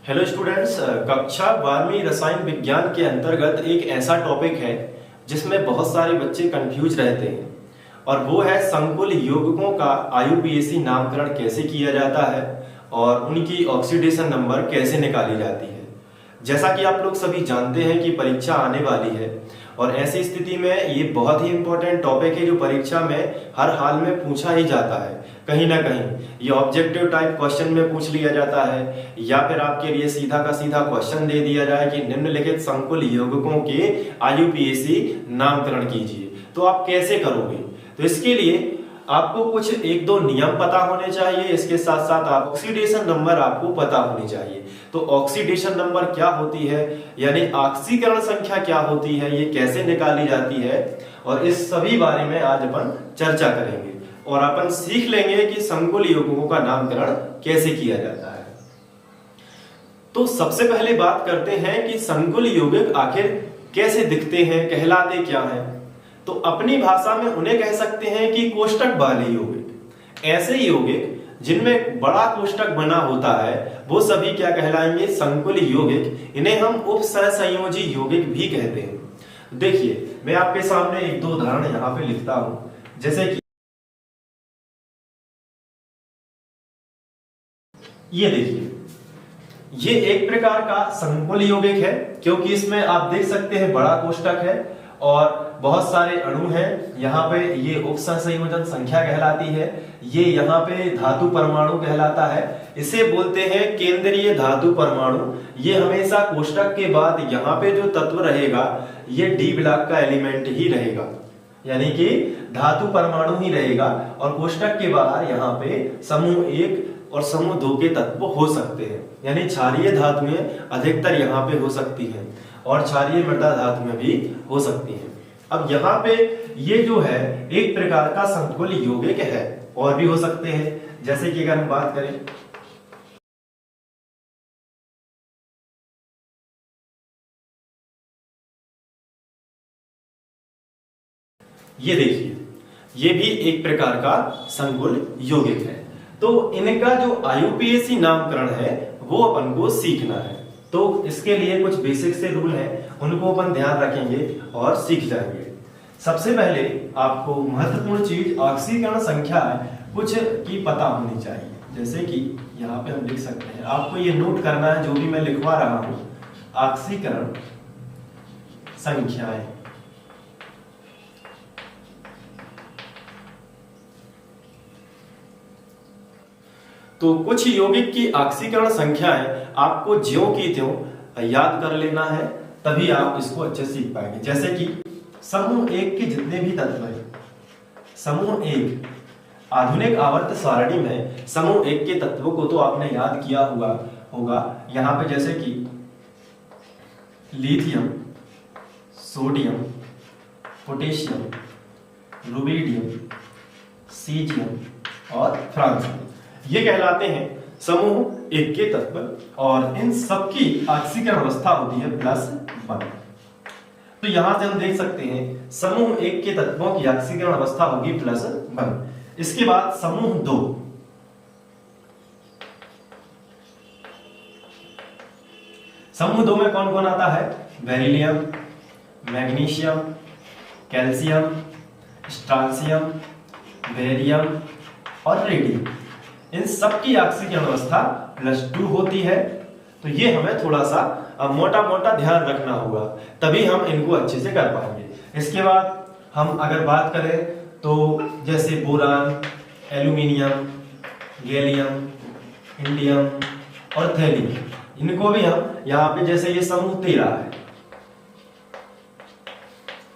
Hello students, कक्षा 12वीं रसायन विज्ञान के अंतर्गत एक ऐसा टॉपिक है जिसमें बहुत सारे बच्चे कंफ्यूज रहते हैं और वो है संकुल यौगिकों का आईयूपीएसी नामकरण कैसे किया जाता है और उनकी ऑक्सीडेशन नंबर कैसे निकाली जाती है। जैसा कि आप लोग सभी जानते हैं कि परीक्षा आने वाली है और ऐसी स्थिति में ये बहुत ही इंपॉर्टेंट टॉपिक है जो परीक्षा में हर हाल में पूछा ही जाता है। कहीं ना कहीं ये ऑब्जेक्टिव टाइप क्वेश्चन में पूछ लिया जाता है या फिर आपके लिए सीधा का सीधा क्वेश्चन दे दिया जाए कि निम्नलिखित संकुल यौगिकों के आईयूपीएसी नामकरण कीजिए, तो आप कैसे करोगे। तो इसके लिए आपको कुछ एक दो नियम पता होने चाहिए, इसके साथ साथ आप ऑक्सीडेशन नंबर आपको पता होनी चाहिए। तो ऑक्सीडेशन नंबर क्या होती है, यानी ऑक्सीकरण संख्या क्या होती है, ये कैसे निकाली जाती है, और इस सभी बारे में आज अपन चर्चा करेंगे और अपन सीख लेंगे कि संकुल यौगिकों का नामकरण कैसे किया जाता है। तो सबसे पहले बात करते हैं कि संकुल यौगिक आखिर कैसे दिखते हैं, कहलाते क्या हैं। तो अपनी भाषा में उन्हें कह सकते हैं कि कोष्टक वाले यौगिक। ऐसे यौगिक जिनमें बड़ा कोष्टक बना होता है वो सभी क्या कहलाएंगे, संकुल यौगिक। इन्हें हम उपसहसंयोजी यौगिक भी कहते हैं। देखिए मैं आपके सामने एक दो उदाहरण यहाँ पे लिखता हूं, जैसे कि ये देखिए, ये एक प्रकार का संकुल यौगिक है क्योंकि इसमें आप देख सकते हैं बड़ा कोष्टक है और बहुत सारे अणु हैं। यहाँ पे ये उपसंयोजन संख्या कहलाती है, ये यहाँ पे धातु परमाणु कहलाता है। इसे बोलते हैं केंद्रीय धातु परमाणु। ये हमेशा कोष्टक के बाद यहाँ पे जो तत्व रहेगा ये डी ब्लॉक का एलिमेंट ही रहेगा, यानी कि धातु परमाणु ही रहेगा। और कोष्टक के बाहर यहाँ पे समूह 1 और समूह 2 के तत्व हो सकते हैं, यानी क्षारीय धातुएं अधिकतर यहाँ पे हो सकती हैं और क्षारीय मृदा धातुएं भी हो सकती हैं। अब यहाँ पे ये जो है एक प्रकार का संकुल यौगिक है, और भी हो सकते हैं। जैसे कि अगर हम बात करें, ये देखिए, ये भी एक प्रकार का संकुल यौगिक है। तो इनका जो आईयूपीएसी नामकरण है वो अपन को सीखना है। तो इसके लिए कुछ बेसिक से रूल हैं, उनको अपन ध्यान रखेंगे और सीख जाएंगे। सबसे पहले आपको महत्वपूर्ण चीज ऑक्सीकरण संख्या कुछ की पता होनी चाहिए। जैसे कि यहाँ पे हम लिख सकते हैं, आपको ये नोट करना है जो भी मैं लिखवा रहा हूं, ऑक्सीकरण संख्याएं। तो कुछ यौगिक की ऑक्सीकरण संख्याएं आपको ज्यों की त्यों याद कर लेना है, तभी आप इसको अच्छे से सीख पाएंगे। जैसे कि समूह 1 के जितने भी तत्व हैं, समूह 1 आधुनिक आवर्त सारणी में समूह 1 के तत्वों को तो आपने याद किया होगा। यहाँ पे जैसे कि lithium, sodium, potassium, rubidium, caesium और फ्रांसियम, ये कहलाते हैं समूह 1 के तत्व और इन सबकी ऑक्सीकरण अवस्था होती है +1। तो यहां से हम देख सकते हैं समूह 1 के तत्वों की ऑक्सीकरण अवस्था होगी +1। इसके बाद समूह 2, समूह 2 में कौन कौन आता है, beryllium, magnesium, calcium, strontium, barium और रेडियम। इन सबकी ऑक्सीकरण अवस्था +2 होती है। तो ये हमें थोड़ा सा मोटा मोटा ध्यान रखना होगा, तभी हम इनको अच्छे से कर पाएंगे। इसके बाद हम अगर बात करें तो जैसे बोरान, एल्यूमिनियम, गैलियम, इंडियम और थैलियम, इनको भी हम यहाँ पे जैसे ये समूह 13 है,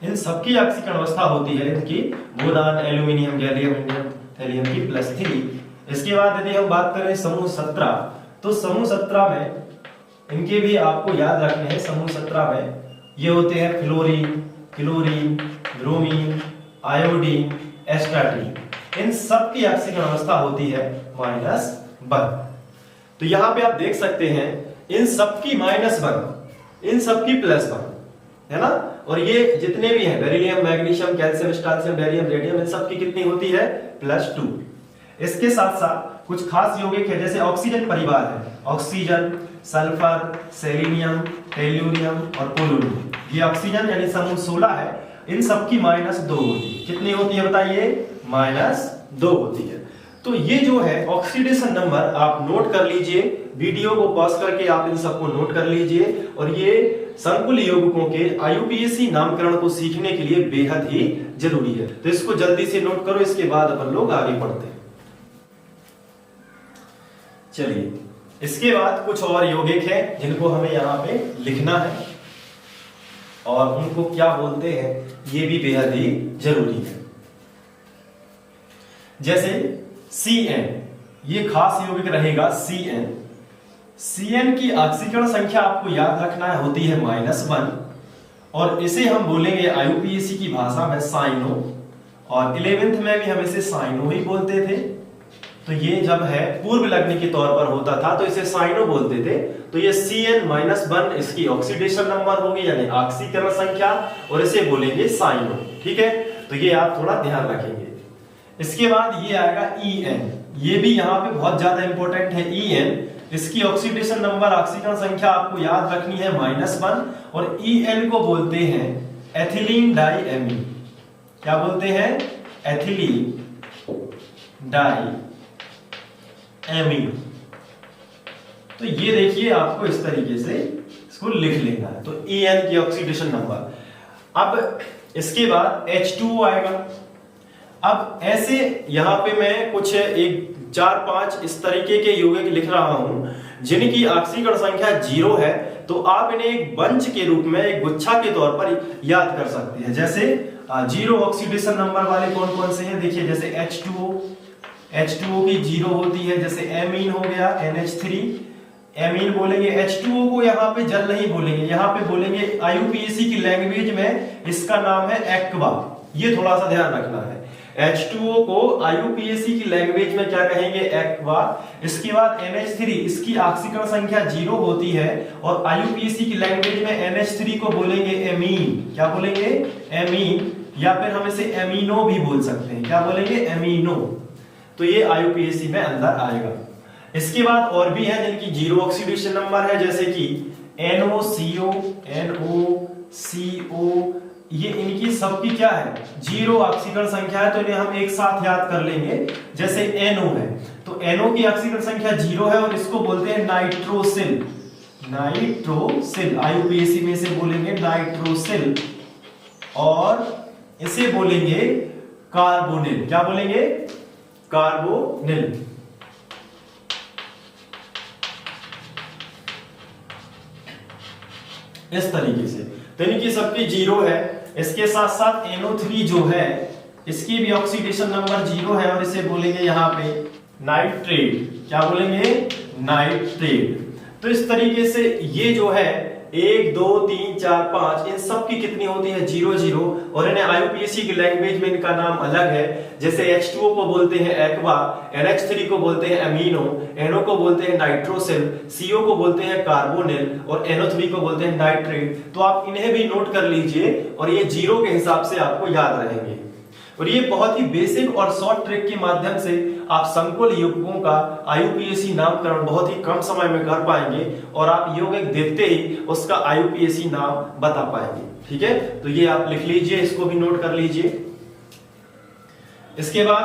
इन सबकी ऑक्सीकरण अवस्था होती है इनकी boron, aluminium, gallium, indium, thallium की +3। इसके बाद यदि हम बात करें समूह 17, तो समूह 17 में इनके भी आपको याद रखने हैं। समूह 17 में ये होते हैं fluorine, chlorine, bromine, iodine, astatine. इन सब की ऑक्सीकरण अवस्था होती है -1। तो यहाँ पे आप देख सकते हैं इन सब की -1, इन सब की +1 है ना। और ये जितने भी हैं beryllium, magnesium, calcium, strontium, barium, radium, इन सब की कितनी होती है +2। इसके साथ साथ कुछ खास यौगिक है, जैसे ऑक्सीजन परिवार है, ऑक्सीजन, सल्फर, सेलेनियम, टेल्यूरियम और पोलोनियम। ये ऑक्सीजन यानी समूह 16 है, इन सब की -2 होती है। कितनी होती है बताइए? -2 होती है। तो ये जो है ऑक्सीडेशन नंबर आप नोट कर लीजिए, वीडियो को पॉज करके आप इन सबको नोट कर लीजिए। और ये संकुल यौगिकों के आईयूपीएसी नामकरण को सीखने के लिए बेहद ही जरूरी है। तो इसको जल्दी से नोट करो, इसके बाद अपन लोग आगे बढ़ते हैं। चलिए, इसके बाद कुछ और यौगिक हैं जिनको हमें यहाँ पे लिखना है और उनको क्या बोलते हैं ये भी बेहद ही जरूरी है। जैसे CN, ये खास यौगिक रहेगा CN। CN की ऑक्सीकरण संख्या आपको याद रखना है, होती है -1 और इसे हम बोलेंगे आईयूपीएसी की भाषा में साइनो, और 11th में भी हम इसे साइनो ही बोलते थे। तो ये जब है पूर्व लग्न के तौर पर होता था तो इसे साइनो बोलते थे। तो ये CN-1 इसकी ऑक्सीडेशन नंबर होगी यानी ऑक्सीकरण संख्या, और इसे बोलेंगे साइनो। ठीक है, तो ये आप थोड़ा ध्यान रखेंगे। इसके बाद ये आएगा EN, ये भी यहाँ पे बहुत ज्यादा इंपॉर्टेंट है। EN, इसकी ऑक्सीडेशन नंबर ऑक्सीकरण संख्या आपको याद रखनी है -1, और EN को बोलते हैं एथिलीन डाइएमीन। क्या बोलते हैं? Ethylene diamine. तो ये देखिए आपको इस तरीके से इसको लिख लेना है। तो EN की ऑक्सीडेशन नंबर। अब इसके बाद H2O आएगा। अब ऐसे यहां पे मैं कुछ 4-5 इस तरीके के यौगिक लिख रहा हूं जिनकी ऑक्सीकरण संख्या 0 है, तो आप इन्हें एक बंच के रूप में, एक गुच्छा के तौर पर याद कर सकते हैं। जैसे 0 ऑक्सीडेशन नंबर वाले कौन कौन से हैं? देखिए, जैसे H2O की 0 होती है। जैसे एमीन हो गया, NH3 एमीन बोलेंगे। H2O को यहाँ पे जल नहीं बोलेंगे, यहाँ पे बोलेंगे आईयूपीएसी की लैंग्वेज में इसका नाम है एक्वा। ये थोड़ा सा ध्यान रखना है। H2O को आईयूपीएसी की लैंग्वेज में क्या कहेंगे? एक्वा। इसके बाद NH3, इसकी ऑक्सीकरण संख्या 0 होती है और आईयूपीएसी की लैंग्वेज में NH3 को बोलेंगे एमीन। क्या बोलेंगे? एमीन, या फिर हम इसे एमिनो भी बोल सकते हैं। क्या बोलेंगे? एमिनो। तो ये आईयूपीएसी में अंदर आएगा। इसके बाद और भी है जिनकी 0 ऑक्सीडेशन नंबर है, जैसे कि NOCO, ये इनकी सबकी क्या है? 0 ऑक्सीकरण संख्या है, तो इन्हें हम एक साथ याद कर लेंगे। जैसे NO है, तो NO की ऑक्सीकरण संख्या 0 है और इसको बोलते हैं नाइट्रोसिल। नाइट्रोसिल आईयूपीएसी में से बोलेंगे नाइट्रोसिल, और इसे बोलेंगे कार्बोनिल। क्या बोलेंगे? कार्बोनिल। इस तरीके से तो इनकी सबकी 0 है। इसके साथ साथ NO3 जो है, इसकी भी ऑक्सीडेशन नंबर 0 है और इसे बोलेंगे यहाँ पे नाइट्रेट। क्या बोलेंगे? नाइट्रेट। तो इस तरीके से ये जो है 1 2 3 4 5 इन सब की कितनी होती है? 0 0, और इन्हें आईयूपीएसी की लैंग्वेज में इनका नाम अलग है। जैसे H2O को बोलते हैं एक्वा, NH3 को बोलते हैं अमीनो, NO को बोलते हैं नाइट्रोसिल, CO को बोलते हैं कार्बोनिल और NO3 को बोलते हैं नाइट्रेट। तो आप इन्हें भी नोट कर लीजिए और ये 0 के हिसाब से आपको याद रहेंगे। और ये बहुत ही बेसिक और शॉर्ट ट्रिक के माध्यम से आप संकुल यौगिकों का आईयूपीएसी नामकरण बहुत ही कम समय में कर पाएंगे और आप यौगिक देखते ही उसका आईयूपीएसी नाम बता पाएंगे। ठीक है, तो ये आप लिख लीजिए, इसको भी नोट कर लीजिए। इसके बाद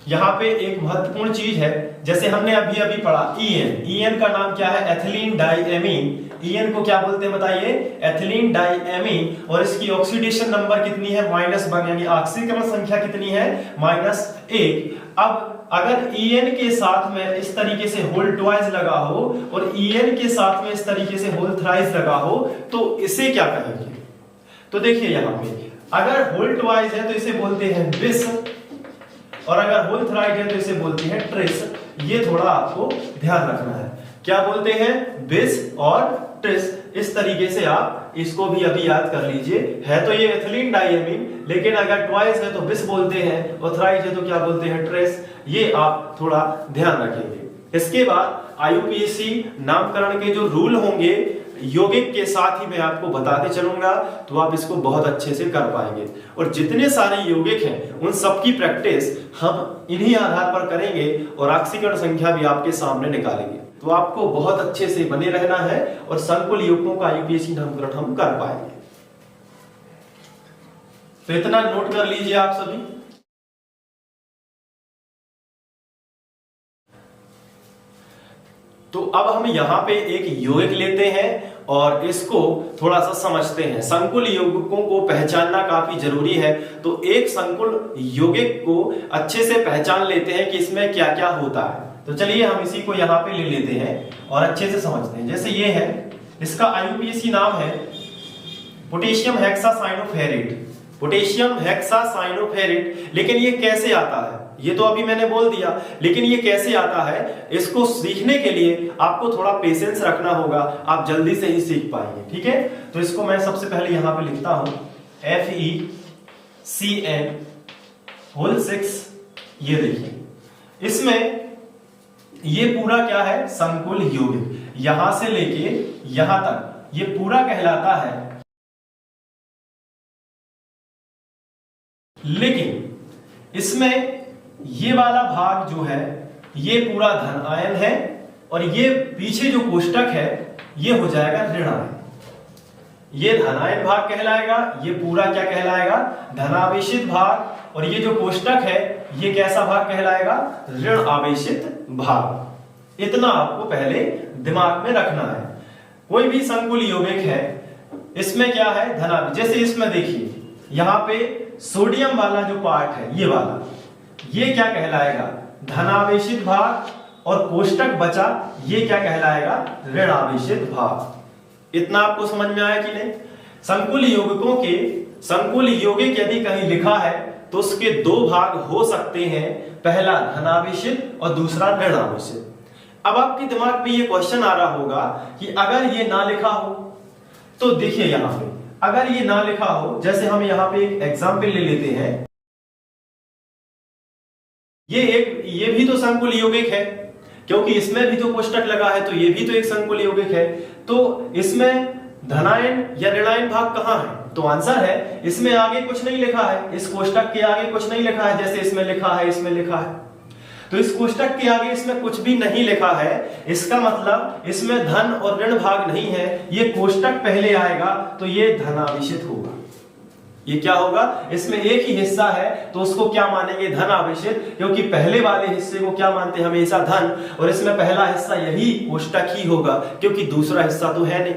यहाँ पे एक महत्वपूर्ण चीज है, जैसे हमने अभी अभी पढ़ा EN का नाम क्या है? Ethylene diamine. EN को क्या बोलते हैं बताइए? एथिलीन डाइएमीन, और इसकी ऑक्सीडेशन नंबर कितनी है? -1, यानी ऑक्सीकरण संख्या कितनी है? -1। अब अगर EN के साथ में इस तरीके से होल ट्वाइस लगा हो और EN के साथ में इस तरीके से होल थ्राइस लगा हो, तो इसे क्या कहेंगे? तो देखिए यहाँ पे अगर होल ट्वाइस है तो इसे बोलते हैं बिस, और अगर होल थ्राइड है तो इसे बोलते हैं ट्रिस। ये थोड़ा आपको ध्यान रखना है। क्या बोलते हैं? बिस और ट्रिस। इस तरीके से आप इसको भी अभी याद कर लीजिए। है तो ये एथिलीन डाइएमीन, लेकिन अगर ट्वाइस है तो बिस बोलते हैं और थ्राइस है तो क्या बोलते हैं? ट्रिस। ये आप थोड़ा ध्यान रखेंगे। इसके बाद आईयूपीएसी नामकरण के जो रूल होंगे यौगिक के साथ ही मैं आपको बताते चलूंगा, तो आप इसको बहुत अच्छे से कर पाएंगे। और जितने सारे यौगिक हैं उन सबकी प्रैक्टिस हम इन्हीं आधार पर करेंगे और ऑक्सीकरण संख्या भी आपके सामने निकालेंगे। तो आपको बहुत अच्छे से बने रहना है और संकुल यौगिकों का यूपीएससी नामकरण हम कर पाएंगे। तो इतना नोट कर लीजिए आप सभी। तो अब हम यहाँ पे एक यौगिक लेते हैं और इसको थोड़ा सा समझते हैं। संकुल यौगिकों को पहचानना काफी जरूरी है। तो एक संकुल यौगिक को अच्छे से पहचान लेते हैं कि इसमें क्या क्या होता है। तो चलिए हम इसी को यहाँ पे ले लेते हैं और अच्छे से समझते हैं। जैसे ये है, इसका आईयूपीएसी नाम है पोटेशियम हेक्सासाइनोफेरेट। Potassium hexacyanoferrate. लेकिन ये कैसे आता है ये तो अभी मैंने बोल दिया, लेकिन ये कैसे आता है इसको सीखने के लिए आपको थोड़ा पेशेंस रखना होगा, आप जल्दी से ही सीख पाएंगे। ठीक है, तो इसको मैं सबसे पहले यहां पे लिखता हूं FeCN6। ये देखिए, इसमें ये पूरा क्या है, संकुल यौगिक। यहां से लेके यहां तक ये पूरा कहलाता है। लेकिन इसमें ये वाला भाग जो है ये पूरा धन आयन है और ये पीछे जो कोष्टक है ये हो जाएगा ऋण आयन। ये धनायन भाग कहलाएगा, ये पूरा क्या कहलाएगा, धनावेशित भाग। और ये जो कोष्टक है ये कैसा भाग कहलाएगा, ऋण आवेशित भाग। इतना आपको पहले दिमाग में रखना है। कोई भी संकुल यौगिक है इसमें क्या है, धनावेश। जैसे इसमें देखिए यहां पे सोडियम वाला जो पार्ट है ये वाला, ये क्या कहलाएगा, धनावेशित भाग। और कोष्टक बचा ये क्या कहलाएगा, ऋण आवेशित भाग। इतना आपको समझ में आया कि नहीं। संकुल यौगिकों के, संकुल यौगिक यदि कहीं लिखा है तो उसके दो भाग हो सकते हैं, पहला धनावेशित और दूसरा ऋण आवेशित। अब आपके दिमाग में ये क्वेश्चन आ रहा होगा कि अगर ये ना लिखा हो, तो देखिए यहां पे अगर ये ना लिखा हो, जैसे हम यहां पे एक एग्जाम्पल ले लेते हैं, ये भी तो संकुल यौगिक है क्योंकि इसमें भी तो कोष्टक लगा है, तो ये भी तो एक संकुल यौगिक है। तो इसमें धनायन या ऋणायन भाग कहां है, तो आंसर है इसमें आगे कुछ नहीं लिखा है, इस कोष्टक के आगे कुछ नहीं लिखा है। जैसे इसमें लिखा है, इसमें लिखा है, तो इस कोष्टक के आगे इसमें कुछ भी नहीं लिखा है। इसका मतलब इसमें धन और ऋण भाग नहीं है। ये कोष्टक पहले आएगा तो ये धनावेशित होगा। ये क्या होगा, इसमें एक ही हिस्सा है तो उसको क्या मानेंगे, धन आवेशित। क्योंकि पहले वाले हिस्से को क्या मानते हैं, हमेशा धन, और इसमें पहला हिस्सा यही कोष्टक ही होगा क्योंकि दूसरा हिस्सा तो है नहीं।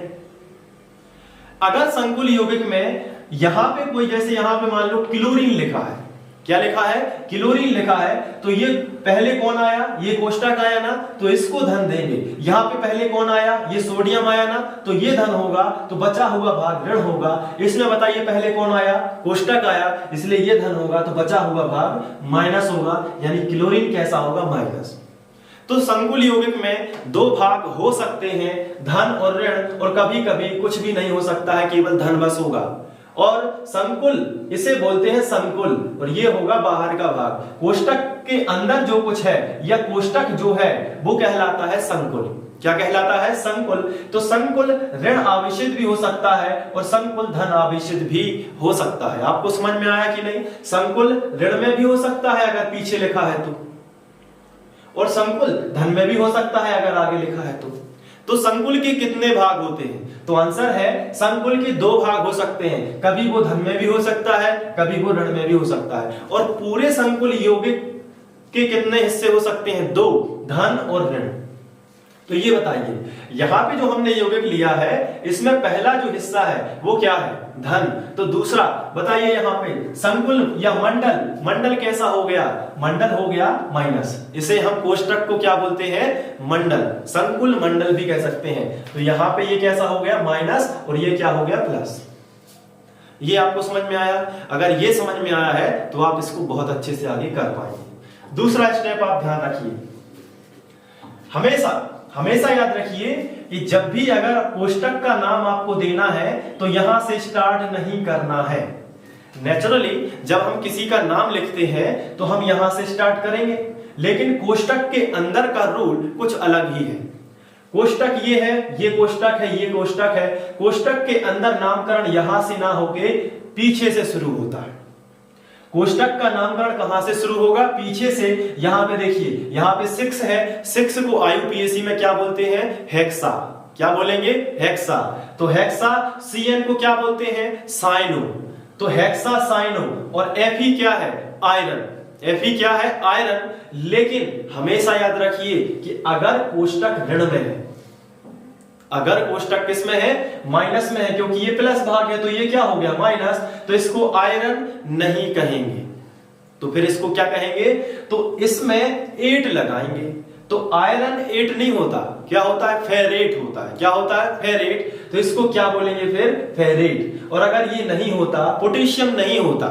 अगर संकुल यौगिक में यहां पे कोई, जैसे यहां पे मान लो क्लोरीन लिखा है, क्या लिखा है, क्लोरीन लिखा है, तो ये पहले कौन आया, ये कोष्टक आया ना, तो इसको धन देंगे। यहां पे पहले कौन आया, ये सोडियम आया ना, तो ये धन होगा, तो बचा हुआ भाग ऋण होगा। इसमें बताइए पहले कौन आया, कोष्टक आया, इसलिए ये धन होगा, तो बचा हुआ भाग माइनस होगा, यानी क्लोरीन कैसा होगा, माइनस। तो संकुल यौगिक में दो भाग हो सकते हैं, धन और ऋण, और कभी कभी कुछ भी नहीं हो सकता है, केवल धन बस होगा। और संकुल इसे बोलते हैं संकुल, और ये होगा बाहर का भाग। कोष्टक के अंदर जो कुछ है या कोष्टक जो है वो कहलाता है संकुल। क्या कहलाता है, संकुल। तो संकुल ऋण आवेशित भी हो सकता है और संकुल धन आवेशित भी हो सकता है। आपको समझ में आया कि नहीं, संकुल ऋण में भी हो सकता है अगर पीछे लिखा है तो, और संकुल धन में भी हो सकता है अगर आगे लिखा है तो संकुल के कितने भाग होते हैं, तो आंसर है संकुल के दो भाग हो सकते हैं। कभी वो धन में भी हो सकता है, कभी वो ऋण में भी हो सकता है। और पूरे संकुल यौगिक के कितने हिस्से हो सकते हैं, दो, धन और ऋण। तो ये बताइए यहां पे जो हमने यौगिक लिया है इसमें पहला जो हिस्सा है वो क्या है, धन। तो दूसरा बताइए यहां पे संकुल या मंडल, मंडल कैसा हो गया, मंडल हो गया माइनस। इसे हम कोष्टक को क्या बोलते हैं, मंडल, संकुल मंडल भी कह सकते हैं। तो यहां पे ये कैसा हो गया, माइनस, और ये क्या हो गया, प्लस। ये आपको समझ में आया। अगर ये समझ में आया है तो आप इसको बहुत अच्छे से आगे कर पाएंगे। दूसरा स्टेप आप ध्यान रखिए, हमेशा याद रखिए कि जब भी अगर कोष्टक का नाम आपको देना है तो यहां से स्टार्ट नहीं करना है। नेचुरली जब हम किसी का नाम लिखते हैं तो हम यहां से स्टार्ट करेंगे, लेकिन कोष्टक के अंदर का रूल कुछ अलग ही है। कोष्टक ये है, ये कोष्टक है, ये कोष्टक है। कोष्टक के अंदर नामकरण यहां से ना होके पीछे से शुरू होता है। कोष्टक का नामकरण कहां से शुरू होगा? पीछे से। यहां पे देखिए, यहां पे 6 है, 6 को आईयूपीएसी में क्या बोलते हैं? हेक्सा। क्या बोलेंगे? हेक्सा। तो हेक्सा CN को क्या बोलते हैं? साइनो। तो हेक्सा साइनो। और Fe क्या है? आयरन। Fe क्या है? आयरन। लेकिन हमेशा याद रखिए कि अगर कोष्टक ऋण में है, अगर कोष्टक किस में है? माइनस में है, क्योंकि ये प्लस भाग है तो ये क्या हो गया? माइनस। तो इसको आयरन नहीं कहेंगे, तो फिर इसको क्या कहेंगे? तो इसमें 8 लगाएंगे। तो आयरन 8 नहीं होता, क्या होता है? फेरेट होता है। क्या होता है? फेरेट। तो इसको क्या बोलेंगे फिर? फेरेट। और अगर ये नहीं होता, पोटेशियम नहीं होता,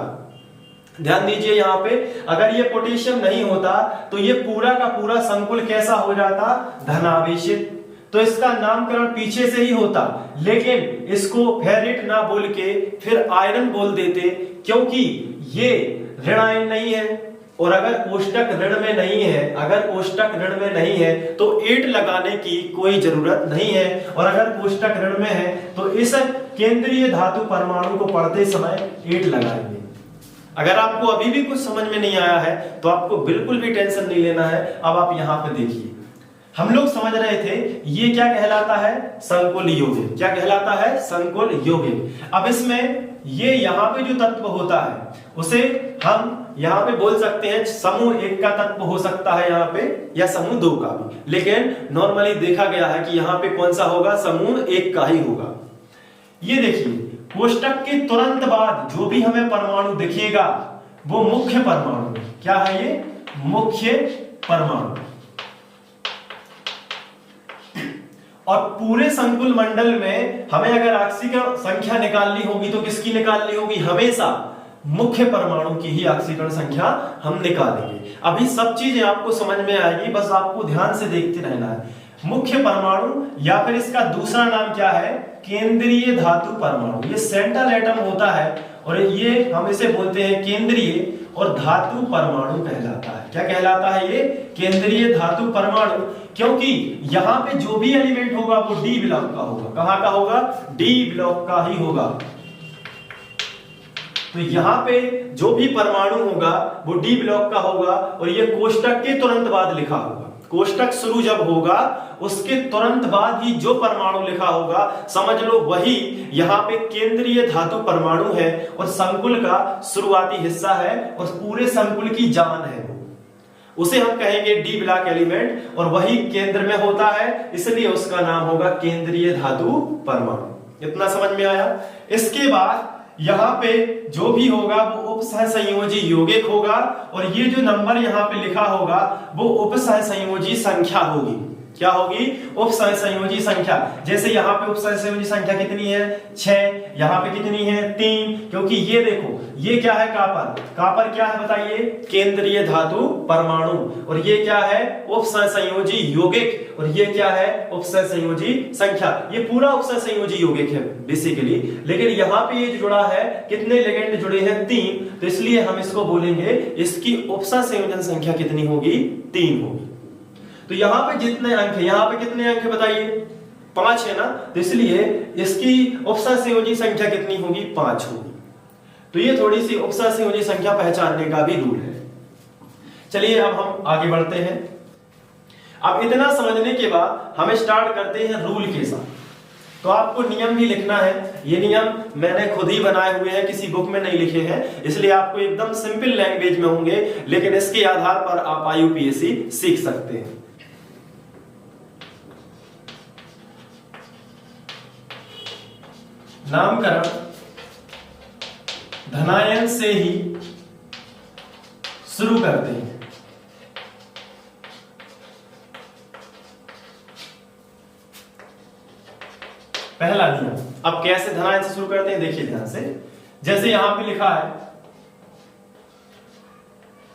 ध्यान दीजिए यहां पे, अगर ये पोटेशियम नहीं होता तो ये पूरा का पूरा संकुल कैसा हो जाता? धनावेशित। तो इसका नामकरण पीछे से ही होता, लेकिन इसको फेरेट ना बोल के फिर आयरन बोल देते, क्योंकि ये ऋण आयन नहीं है। और अगर कोष्टक ऋण में नहीं है, अगर कोष्टक ऋण में नहीं है तो 8 लगाने की कोई जरूरत नहीं है। और अगर कोष्टक ऋण में है तो इस केंद्रीय धातु परमाणु को पढ़ते समय 8 लगाएंगे। अगर आपको अभी भी कुछ समझ में नहीं आया है तो आपको बिल्कुल भी टेंशन नहीं लेना है। अब आप यहां पे देखिए, हम लोग समझ रहे थे ये क्या कहलाता है? संकुल यौगिक। क्या कहलाता है? संकुल यौगिक। अब इसमें ये यहां पे जो तत्व होता है उसे हम यहां पे बोल सकते हैं समूह 1 का तत्व हो सकता है यहां पे, या समूह 2 का भी, लेकिन नॉर्मली देखा गया है कि यहां पे कौन सा होगा? समूह 1 का ही होगा। ये देखिए, कोष्टक के तुरंत बाद जो भी हमें परमाणु दिखेगा वो मुख्य परमाणु है। क्या है ये? मुख्य परमाणु। और पूरे संकुल मंडल में हमें अगर ऑक्सीकरण संख्या निकालनी होगी तो किसकी निकालनी होगी? हमेशा मुख्य परमाणु की ही ऑक्सीकरण संख्या हम निकालेंगे। अभी सब चीजें आपको समझ में आएगी, बस आपको ध्यान से देखते रहना है। मुख्य परमाणु या फिर इसका दूसरा नाम क्या है? केंद्रीय धातु परमाणु। ये सेंट्रल एटम होता है और ये हम इसे बोलते हैं केंद्रीय और धातु परमाणु कहलाता है। क्या कहलाता है ये? केंद्रीय धातु परमाणु। क्योंकि यहां पे जो भी एलिमेंट होगा वो डी ब्लॉक का होगा। कहां का होगा? डी ब्लॉक का ही होगा। तो यहां पे जो भी परमाणु होगा वो डी ब्लॉक का होगा और ये कोष्टक के तुरंत बाद लिखा होगा। कोष्टक शुरू जब होगा उसके तुरंत बाद ही जो परमाणु लिखा होगा समझ लो वही यहां पे केंद्रीय धातु परमाणु है और संकुल का शुरुआती हिस्सा है और पूरे संकुल की जान है। उसे हम कहेंगे डी ब्लॉक एलिमेंट और वही केंद्र में होता है, इसलिए उसका नाम होगा केंद्रीय धातु परमाणु। इतना समझ में आया? इसके बाद यहां पे जो भी होगा वो उपसहसंयोजी यौगिक होगा और ये जो नंबर यहां पे लिखा होगा वो उपसहसंयोजी संख्या होगी। क्या होगी? उपसहसंयोजी संख्या। जैसे यहाँ पे उपसहसंयोजी संख्या कितनी है? 6। यहाँ पे कितनी है? 3। क्योंकि ये देखो, ये क्या है? कॉपर। कॉपर क्या है बताइए? केंद्रीय धातु परमाणु। और ये क्या है? उपसहसंयोजी यौगिक। और ये क्या है? उपसहसंयोजी संख्या। ये पूरा उपसहसंयोजी यौगिक है बेसिकली, लेकिन यहाँ पे ये जो जुड़ा है, कितने लिगेंड जुड़े हैं? 3। तो इसलिए हम इसको बोलेंगे इसकी उपसहसंयोजन संख्या कितनी होगी? 3 होगी। तो यहां पे जितने अंक है, यहां पे कितने अंक है बताइए? 5 है ना, तो इसलिए इसकी उपसहसंयोजी संख्या कितनी होगी? 5 होगी। तो ये थोड़ी सी उपसहसंयोजी संख्या पहचानने का भी रूल है। चलिए अब हम आगे बढ़ते हैं। अब इतना समझने के बाद हम स्टार्ट करते हैं रूल के साथ। तो आपको नियम भी लिखना है। ये नियम मैंने खुद ही बनाए हुए हैं, किसी बुक में नहीं लिखे हैं, इसलिए आपको एकदम सिंपल लैंग्वेज में होंगे, लेकिन इसके आधार पर आप आईयूपीएसी सीख सकते हैं। नामकरण धनायन से ही शुरू करते हैं। पहला नियम। अब कैसे धनायन से शुरू करते हैं देखिए ध्यान से। जैसे यहां पे लिखा है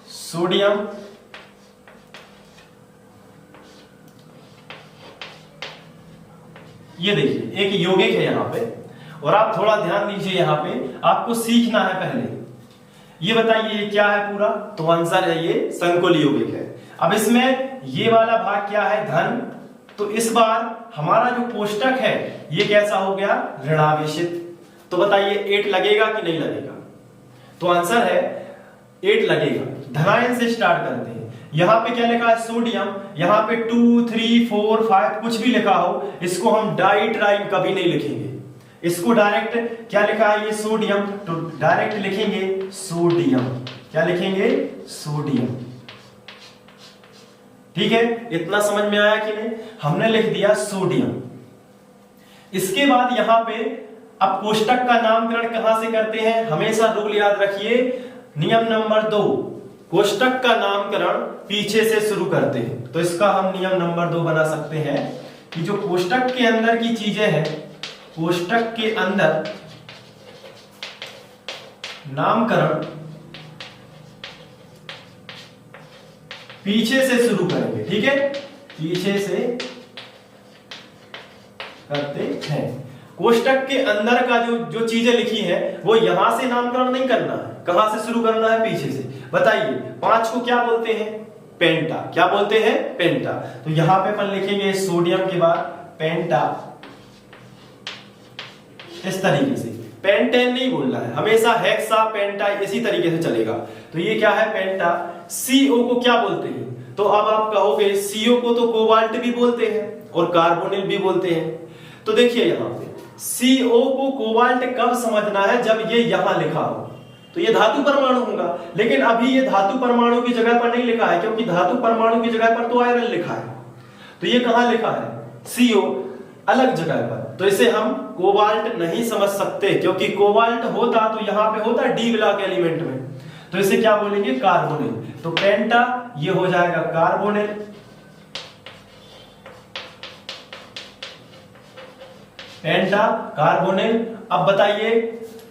सोडियम ये देखिए एक यौगिक है यहां पे, और आप थोड़ा ध्यान दीजिए यहां पे, आपको सीखना है पहले। ये बताइए ये क्या है पूरा? तो आंसर है ये संकुल यौगिक है। अब इसमें ये वाला भाग क्या है? धन, तो इस बार हमारा जो कोष्टक है ये कैसा हो गया, ऋणावेशित। तो बताइए 8 लगेगा कि नहीं लगेगा? तो आंसर है 8 लगेगा। धनायन से स्टार्ट करते हैं। यहां पे क्या लिखा है, सोडियम। यहां पे 2 3 4 5 कुछ भी लिखा हो, इसको हम डाई ट्राई कभी नहीं लिखेंगे। इसको डायरेक्ट क्या लिखा है, ये सोडियम, तो डायरेक्ट लिखेंगे सोडियम। क्या लिखेंगे, सोडियम। ठीक है, इतना समझ में आया कि नहीं? हमने लिख दिया सोडियम। इसके बाद यहां पे अब कोष्टक का नामकरण कहां से करते हैं, हमेशा रूल याद रखिए, नियम नंबर 2, कोष्टक का नामकरण पीछे से शुरू करते हैं। तो इसका हम नियम नंबर 2 बना सकते हैं कि जो कोष्टक के अंदर की चीजें हैं, कोष्टक के अंदर नामकरण पीछे से शुरू करेंगे। ठीक है, पीछे से करते हैं। कोष्टक के अंदर का जो चीजें लिखी है वो यहां से नामकरण नहीं करना है, कहां से शुरू करना है, पीछे से। बताइए 5 को क्या बोलते हैं, पेंटा। क्या बोलते हैं, पेंटा। तो यहां पे अपन लिखेंगे सोडियम के बाद पेंटा, इस तरीके से। पेंटेन नहीं बोलना है, हमेशा हेक्सा पेंटा इसी तरीके से चलेगा। तो ये क्या है, पेंटा। CO को क्या बोलते हैं, तो अब आप कहोगे CO को तो कोबाल्ट भी बोलते हैं और कार्बोनिल भी बोलते हैं। तो देखिए यहां पे CO को कोबाल्ट कब समझना है, जब ये यहां लिखा हो, तो ये धातु परमाणु होगा। लेकिन अभी ये धातु परमाणु की जगह पर नहीं लिखा है, क्योंकि धातु परमाणु की जगह पर तो आयरन लिखा है। तो ये कहां लिखा है, CO अलग जगह पर, तो इसे हम कोबाल्ट नहीं समझ सकते, क्योंकि कोबाल्ट होता तो यहां पे होता डी ब्लॉक एलिमेंट में। तो इसे क्या बोलेंगे, कार्बोनिल। तो पेंटा ये हो जाएगा कार्बोनिल। पेंटा कार्बोनिल। अब बताइए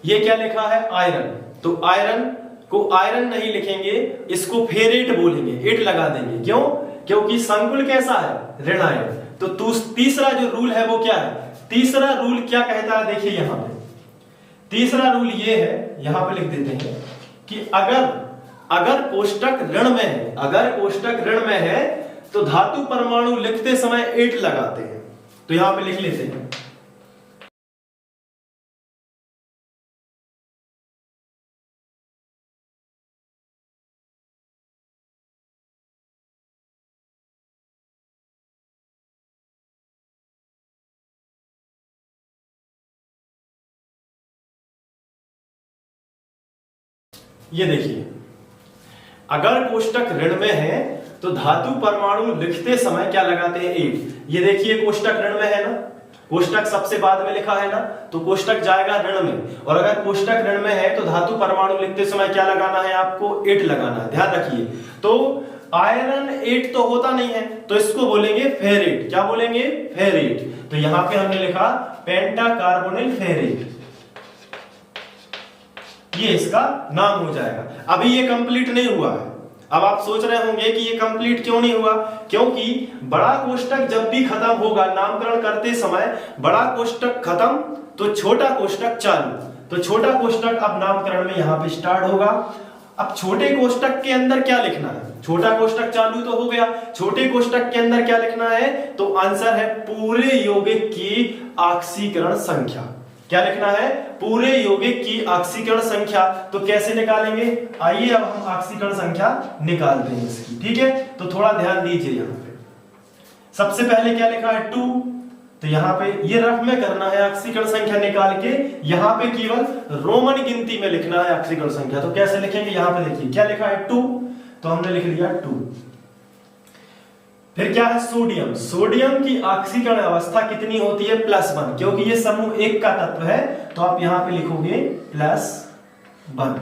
ये क्या लिखा है, आयरन। तो आयरन को आयरन नहीं लिखेंगे, इसको फेरेट बोलेंगे, एट लगा देंगे। क्यों, क्योंकि संकुल कैसा है, ऋणायन। तो तीसरा जो रूल है वो क्या है, तीसरा रूल क्या कहता है, देखिए यहां पे तीसरा रूल ये है, यहां पे लिख देते हैं कि अगर कोष्टक ऋण में है, अगर कोष्टक ऋण में है तो धातु परमाणु लिखते समय 8 लगाते हैं। तो यहां पे लिख लेते हैं ये देखिए, अगर कोष्टक ऋण में है तो धातु परमाणु लिखते समय क्या लगाते हैं, 8। ये देखिए कोष्टक ऋण में है ना, कोष्टक सबसे बाद में लिखा है ना, तो कोष्टक जाएगा ऋण में। और अगर कोष्टक ऋण में है तो धातु परमाणु लिखते समय क्या लगाना है, आपको 8 लगाना है, ध्यान रखिए। तो आयरन 8 तो होता नहीं है, तो इसको बोलेंगे फेरेट। क्या बोलेंगे, फेरेट। तो यहां पे हमने लिखा पेंटा कार्बोनिल फेरेट, ये इसका नाम हो जाएगा। अभी ये कंप्लीट नहीं हुआ है। अब आप सोच रहे होंगे कि ये कंप्लीट क्यों नहीं हुआ, क्योंकि बड़ा कोष्टक जब भी खत्म होगा नामकरण करते समय, बड़ा कोष्टक खत्म तो छोटा कोष्टक चालू। तो छोटा कोष्टक अब नामकरण में यहां पे स्टार्ट होगा। अब छोटे कोष्टक के अंदर क्या लिखना है, छोटा कोष्टक चालू तो हो गया, छोटे कोष्टक के अंदर क्या लिखना है, तो आंसर है पूरे यौगिक की ऑक्सीकरण संख्या। क्या लिखना है, पूरे यौगिक की ऑक्सीकरण संख्या। तो कैसे निकालेंगे, आइए अब हम ऑक्सीकरण संख्या निकालते हैं इसकी। ठीक है, तो थोड़ा ध्यान दीजिए। यहां पे सबसे पहले क्या लिखा है, 2। तो यहां पे ये रफ में करना है, ऑक्सीकरण संख्या निकाल के यहां पे केवल रोमन गिनती में लिखना है ऑक्सीकरण संख्या। तो कैसे लिखेंगे, यहां पे देखिए क्या लिखा है, 2। तो हमने लिख लिया 2। फिर क्या है, सोडियम। सोडियम की ऑक्सीकरण अवस्था कितनी होती है, +1, क्योंकि ये समूह 1 का तत्व है। तो आप यहां पे लिखोगे +1।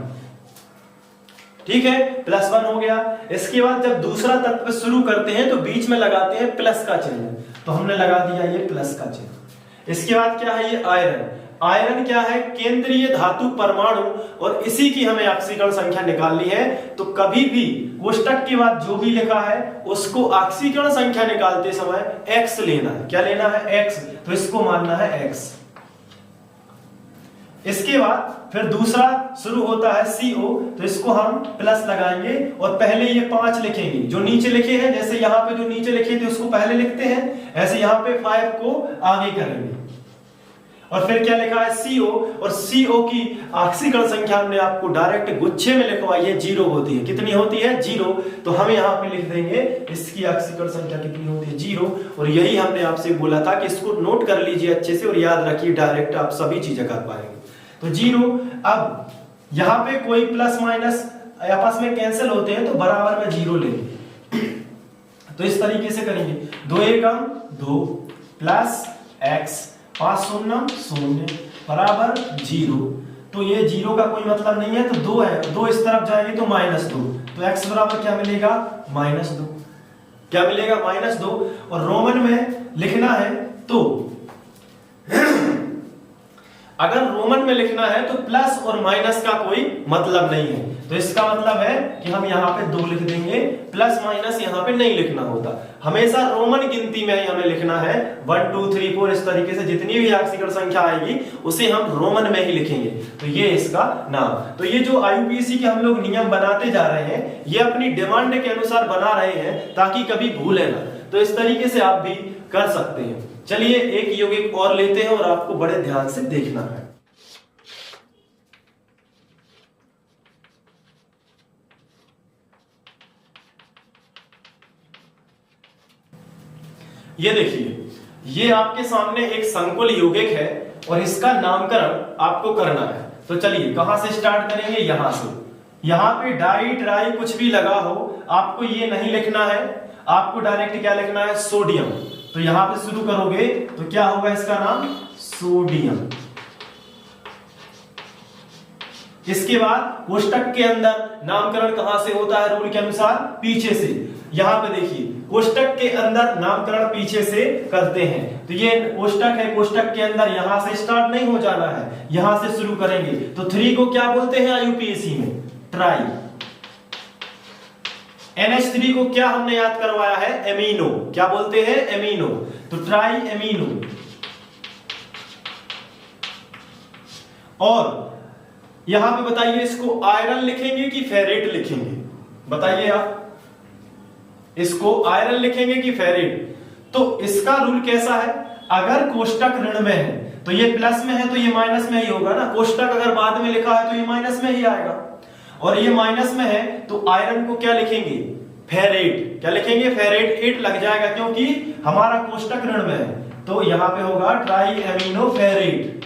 ठीक है, +1 हो गया। इसके बाद जब दूसरा तत्व शुरू करते हैं तो बीच में लगाते हैं प्लस का चिन्ह, तो हमने लगा दिया ये प्लस का चिन्ह। इसके बाद क्या है, ये आयरन। आयरन क्या है, केंद्रीय धातु परमाणु, और इसी की हमें ऑक्सीकरण संख्या निकालनी है। तो कभी भी कोष्टक के बाद जो भी लिखा है उसको ऑक्सीकरण संख्या निकालते समय x लेना है। क्या लेना है, x। तो इसको मानना है x। इसके बाद फिर दूसरा शुरू होता है CO, तो इसको हम प्लस लगाएंगे और पहले ये 5 लिखेंगे जो नीचे लिखे हैं, जैसे यहाँ पे जो नीचे लिखे थे उसको पहले लिखते हैं, ऐसे यहाँ पे 5 को आगे करेंगे। और फिर क्या लिखा है CO, और CO की ऑक्सीकरण संख्या हमने आपको डायरेक्ट गुच्छे में लिखवाई है, 0 होती है। कितनी होती है? 0। तो हम यहाँ पे लिख देंगे इसकी ऑक्सीकरण संख्या कितनी होती है? 0। और यही हमने आपसे बोला था कि इसको नोट कर लीजिए अच्छे से और याद रखिए, डायरेक्ट आप सभी चीजें कर पाएंगे। तो 0। अब यहाँ पे कोई प्लस माइनस आपस में कैंसिल होते हैं तो बराबर में 0 लेंगे। तो इस तरीके से करेंगे, 2 एकम 2 प्लस x 5 शून्य 0 बराबर 0। तो ये 0 का कोई मतलब नहीं है, तो 2 है, 2 इस तरफ जाएंगे तो -2। तो x बराबर क्या मिलेगा? -2। क्या मिलेगा? -2। और रोमन में लिखना है तो अगर रोमन में लिखना है तो प्लस और माइनस का कोई मतलब नहीं है। तो इसका मतलब है कि हम यहाँ पे 2 लिख देंगे, प्लस माइनस यहाँ पे नहीं लिखना होता। हमेशा रोमन गिनती में हमें लिखना है 1 2 3 4 इस तरीके से जितनी भी ऑक्सीकरण संख्या आएगी उसे हम रोमन में ही लिखेंगे। तो ये इसका नाम। तो ये जो IUPAC के हम लोग नियम बनाते जा रहे हैं, ये अपनी डिमांड के अनुसार बना रहे हैं ताकि कभी भूले ना। तो इस तरीके से आप भी कर सकते हैं। चलिए एक यौगिक और लेते हैं और आपको बड़े ध्यान से देखना है। ये देखिए, ये आपके सामने एक संकुल यौगिक है और इसका नामकरण आपको करना है। तो चलिए कहां से स्टार्ट करेंगे? यहां से। यहां पे डाई ट्राई कुछ भी लगा हो, आपको ये नहीं लिखना है, आपको डायरेक्ट क्या लिखना है? सोडियम। तो यहां पे शुरू करोगे तो क्या होगा? इसका नाम सोडियम। इसके बाद कोष्टक के अंदर नामकरण कहां से होता है रूल के अनुसार? पीछे से। यहां पे देखिए, कोष्टक के अंदर नामकरण पीछे से करते हैं। तो ये कोष्टक है, कोष्टक के अंदर यहां से स्टार्ट नहीं हो जाना है, यहां से शुरू करेंगे। तो 3 को क्या बोलते हैं IUPAC में? ट्राई। NH3 को क्या हमने याद करवाया है? एमिनो। क्या बोलते हैं? एमिनो। तो ट्राई एमिनो। और यहां पे बताइए, इसको आयरन लिखेंगे कि फेरेट लिखेंगे? बताइए आप, इसको आयरन लिखेंगे कि फेरेट? तो इसका रूल कैसा है? अगर कोष्टक ऋण में है तो ये प्लस में है तो ये माइनस में ही होगा ना। कोष्टक अगर बाद में लिखा है तो ये माइनस में ही आएगा। और ये माइनस में है तो आयरन को क्या लिखेंगे? फेरेट। क्या लिखेंगे? फेरेट 8 लग जाएगा क्योंकि हमारा कोष्टक ऋण में है। तो यहां पे होगा ट्राई एमिनो फेरेट।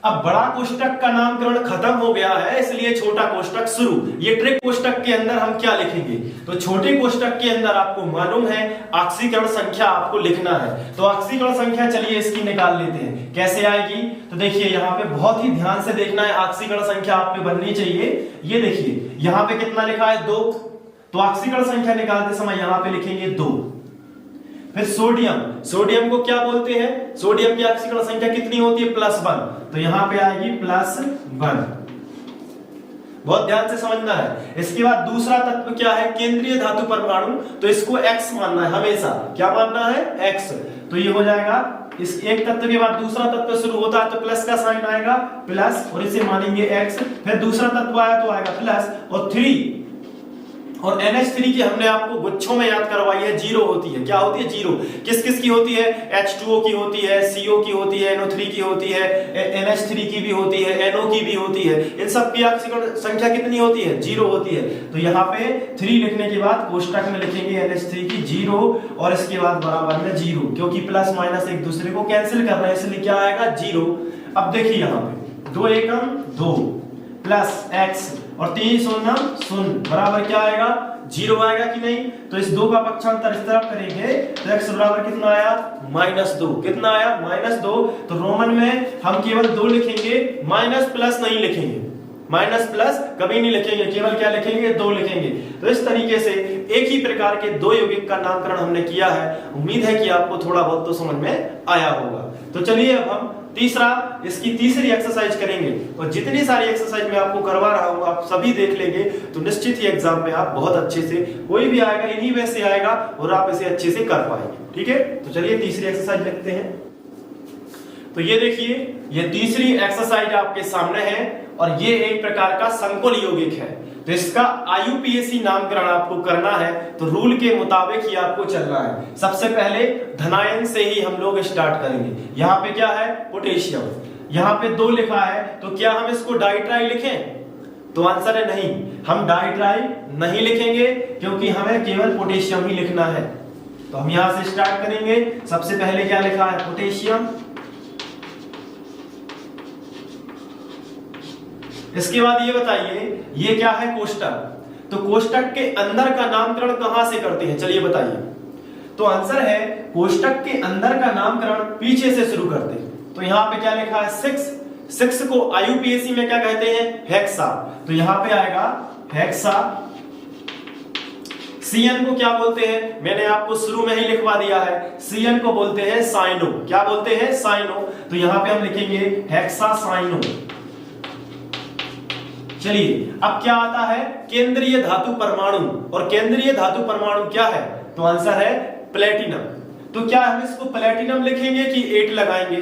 अब बड़ा कोष्टक का नामकरण खत्म हो गया है, इसलिए छोटा कोष्टक शुरू। ये ट्रिक कोष्टक के अंदर हम क्या लिखेंगे? तो छोटे कोष्टक के अंदर आपको मालूम है ऑक्सीकरण संख्या आपको लिखना है। तो ऑक्सीकरण संख्या चलिए इसकी निकाल लेते हैं। कैसे आएगी? तो देखिए यहाँ पे बहुत ही ध्यान से देखना है, ऑक्सीकरण संख्या आप पे बननी चाहिए। ये देखिए यहाँ पे कितना लिखा है? 2। तो ऑक्सीकरण संख्या निकालते समय यहाँ पे लिखेंगे 2। फिर सोडियम, सोडियम को क्या बोलते हैं? सोडियम की ऑक्सीकरण संख्या कितनी होती है? +1। तो यहां पे आएगी +1। बहुत ध्यान से समझना है। इसके बाद दूसरा तत्व क्या है? केंद्रीय धातु परमाणु। तो इसको X मानना है हमेशा। क्या मानना है? X। तो ये हो जाएगा, इस एक तत्व के बाद दूसरा तत्व शुरू होता है तो प्लस का साइन आएगा, प्लस, और इसे मानेंगे X। फिर दूसरा तत्व आया तो आएगा प्लस, और 3 और NH3 की हमने आपको गुच्छों में याद करवाई है, 0 होती है। क्या होती है? 0। किस किस की होती है? H2O की होती है, CO की होती है, NO3 की होती है, NH3 की भी होती है, NO की भी होती है। इन सब की ऑक्सीकरण संख्या कितनी होती है? 0 होती है। तो यहाँ पे 3 लिखने के बाद कोष्टक में लिखेंगे NH3 की 0 और इसके बाद बराबर में 0, क्योंकि प्लस माइनस एक दूसरे को कैंसिल कर रहे हैं, इसलिए क्या आएगा? 0। अब देखिए यहाँ पे 2 एकम 2 प्लस x और 3 शून्य 0 बराबर क्या आएगा? 0 आएगा कि नहीं? तो इस 2 का पक्षांतर इस तरफ करेंगे तो x बराबर कितना आया? -2। कितना आया? -2। तो रोमन में हम केवल 2 लिखेंगे, माइनस प्लस नहीं लिखेंगे। माइनस प्लस कभी नहीं लिखेंगे, केवल क्या लिखेंगे? 2 लिखेंगे। तो इस तरीके से एक ही प्रकार के 2 यौगिक का नामकरण हमने किया है। उम्मीद है कि आपको थोड़ा बहुत तो समझ में आया होगा। तो चलिए अब हम तीसरा इसकी तीसरी एक्सरसाइज करेंगे, और जितनी सारी एक्सरसाइज मैं आपको करवा रहा हूं आप सभी देख लेंगे तो निश्चित ही एग्जाम में आप बहुत अच्छे से, कोई भी आएगा इन्हीं में से आएगा और आप इसे अच्छे से कर पाएंगे। ठीक है, तो चलिए तीसरी एक्सरसाइज लिखते हैं। तो ये देखिए, ये तीसरी एक्सरसाइज आपके सामने है और ये एक प्रकार का संकुल यौगिक है। तो इसका आईयूपीएसी नामकरण आपको करना है, तो रूल के मुताबिक ही आपको चलना है। सबसे पहले धनायन से ही हम लोग स्टार्ट करेंगे। यहाँ पे क्या है? पोटेशियम। यहाँ पे 2 लिखा है, तो क्या हम इसको डाइट्राई लिखें? तो आंसर है नहीं, हम डाइट्राई नहीं लिखेंगे क्योंकि हमें केवल पोटेशियम ही लिखना है। तो हम यहां से स्टार्ट करेंगे। सबसे पहले क्या लिखा है? पोटेशियम। इसके बाद ये बताइए, ये क्या है? कोष्टक। तो कोष्टक के अंदर का नामकरण कहां से करते हैं? चलिए बताइए। तो आंसर है कोष्टक के अंदर का नामकरण पीछे से शुरू करते हैं। तो यहां पे क्या लिखा है? 6 को आईयूपीएसी में क्या कहते हैं? हेक्सा। तो यहां पे आएगा हेक्सा। सीएन को क्या बोलते हैं? मैंने आपको शुरू में ही लिखवा दिया है, सीएन को बोलते हैं साइनो। क्या बोलते हैं? साइनो। तो यहां पे हम लिखेंगे हेक्सा साइनो। चलिए, अब क्या आता है? केंद्रीय धातु परमाणु। और केंद्रीय धातु परमाणु क्या है? तो आंसर है प्लेटिनम। तो क्या हम इसको प्लेटिनम लिखेंगे कि 8 लगाएंगे?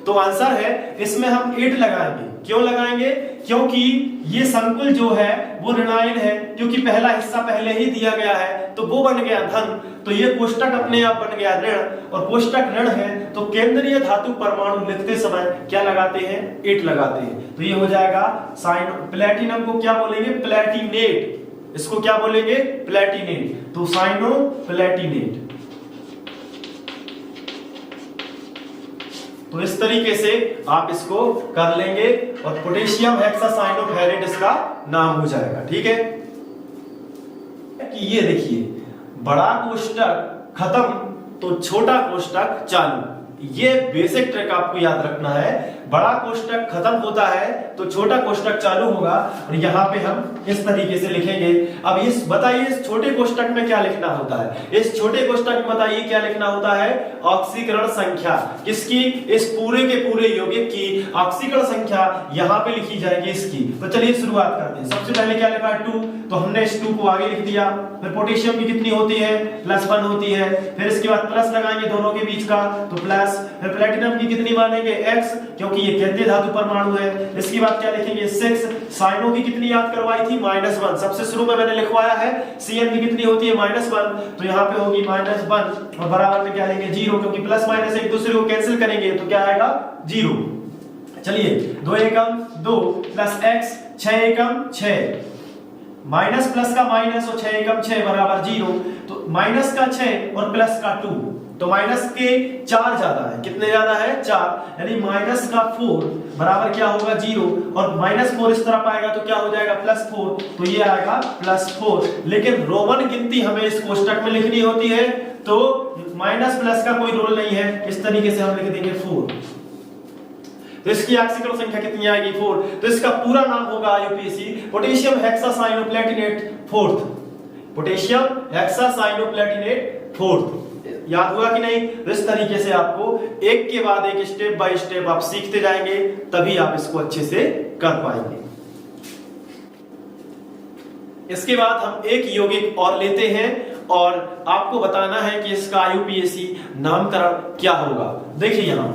तो आंसर है इसमें हम 8 लगाएंगे। क्यों लगाएंगे? क्योंकि ये संकुल जो है वो ऋणायन है, क्योंकि पहला हिस्सा पहले ही दिया गया है, तो वो बन गया धन। तो ये कोष्टक अपने आप बन गया ऋण, और कोष्टक ऋण है तो केंद्रीय धातु परमाणु लिखते समय क्या लगाते हैं? 8 लगाते हैं। तो ये हो जाएगा साइनो। प्लेटिनम को क्या बोलेंगे? प्लेटिनेट। इसको क्या बोलेंगे? प्लेटिनेट। तो साइनो प्लेटिनेट। तो इस तरीके से आप इसको कर लेंगे और पोटेशियम हेक्सासाइनोफेरेट इसका नाम हो जाएगा। ठीक है, कि ये देखिए, बड़ा कोष्टक खत्म तो छोटा कोष्टक चालू। ये बेसिक ट्रिक आपको याद रखना है। बड़ा कोष्टक खत्म होता है तो छोटा कोष्टक चालू होगा, और यहाँ पे हम इस तरीके से लिखेंगे। अब इस बताइए, इस छोटे कोष्टक में क्या लिखना होता है? इस छोटे कोष्टक में बताइए क्या लिखना होता है? ऑक्सीकरण संख्या। किसकी? इस पूरे के पूरे यौगिक की ऑक्सीकरण संख्या यहाँ पे लिखी जाएगी इसकी। तो चलिए शुरुआत करते हैं। सबसे पहले क्या लिखा है? 2। तो हमने इस 2 को आगे लिख दिया। फिर पोटेशियम की कितनी होती है? +1 होती है। फिर इसके बाद प्लस लगाएंगे दोनों के बीच का, तो प्लस। फिर प्लेटिनम की कितनी मानेंगे? X, क्योंकि ये केंद्रीय धातु परमाणु है। इसके बाद क्या लिखेंगे? 6। साइनो की कितनी याद करवाई थी? -1। सबसे शुरू में मैंने लिखवाया है। Cn की कितनी होती है? -1। तो यहाँ पे होगी -1, और बराबर में क्या लेंगे? 0, क्योंकि प्लस माइनस एक दूसरे को कैंसिल करेंगे तो क्या आएगा? 0। चलिए, 2 एकम 2 प्लस x, 6 एकम 6, माइनस प्लस का माइनस और 6 एकम 6 बराबर 0। तो माइनस का 6 और प्लस का 2, तो माइनस के 4 ज्यादा है। कितने ज्यादा है? 4। यानी माइनस का 4 बराबर क्या होगा? 0। और -4 इस तरफ आएगा तो क्या हो जाएगा? +4। तो ये आएगा +4। लेकिन रोमन गिनती हमें इस कोष्टक में लिखनी होती है, तो माइनस प्लस का कोई रोल नहीं है। इस तरीके से हम लिख देंगे 4। तो इसकी ऑक्सीकरण संख्या कितनी आएगी? 4। तो इसका पूरा नाम होगा IUPAC potassium hexacyanoplatinate 4th। Potassium hexacyanoplatinate 4th। याद हुआ कि नहीं? इस तरीके से आपको एक के बाद एक स्टेप बाय स्टेप आप सीखते जाएंगे, तभी आप इसको अच्छे से कर पाएंगे। इसके बाद हम एक यौगिक और लेते हैं और आपको बताना है कि इसका आईयूपीएसी नामकरण क्या होगा। देखिए यहां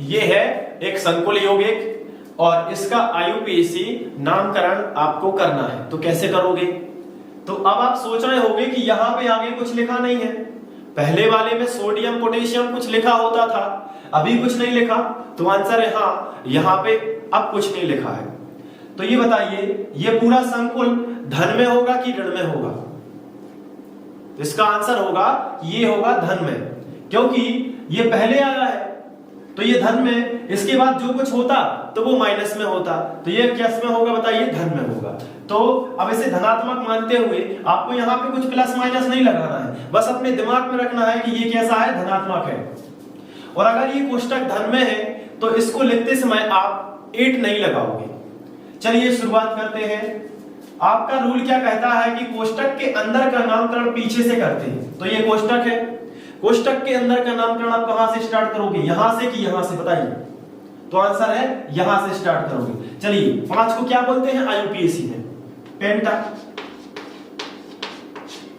ये है एक संकुल यौगिक और इसका आईयूपीएसी नामकरण आपको करना है। तो कैसे करोगे? तो अब आप सोच रहे होंगे कि यहां पे आगे कुछ लिखा नहीं है। पहले वाले में सोडियम पोटेशियम कुछ लिखा होता था, अभी कुछ नहीं लिखा। तो आंसर है हाँ, यहां पे अब कुछ नहीं लिखा है। तो ये बताइए, ये पूरा संकुल धन में होगा कि ऋण में होगा? इसका आंसर होगा ये होगा धन में, क्योंकि ये पहले आया है तो ये धन में, इसके बाद जो कुछ होता तो वो माइनस में होता। तो ये किस में होगा बताइए? धन में होगा। तो अब इसे धनात्मक मानते हुए आपको यहाँ पे कुछ प्लस माइनस नहीं लगाना है, बस अपने दिमाग में रखना है कि ये कैसा है? धनात्मक है। और अगर ये कोष्टक धन में है तो इसको लिखते समय आप 8 नहीं लगाओगे। चलिए शुरुआत करते हैं। आपका रूल क्या कहता है कि कोष्टक के अंदर का नामकरण पीछे से करते हैं। तो ये कोष्टक है, कोष्टक के अंदर का नामकरण आप कहां से स्टार्ट करोगे, यहां से कि यहां से, बताइए। तो आंसर है यहां से स्टार्ट करोगे। चलिए 5 को क्या बोलते हैं आईयूपीएसी में, पेंटा।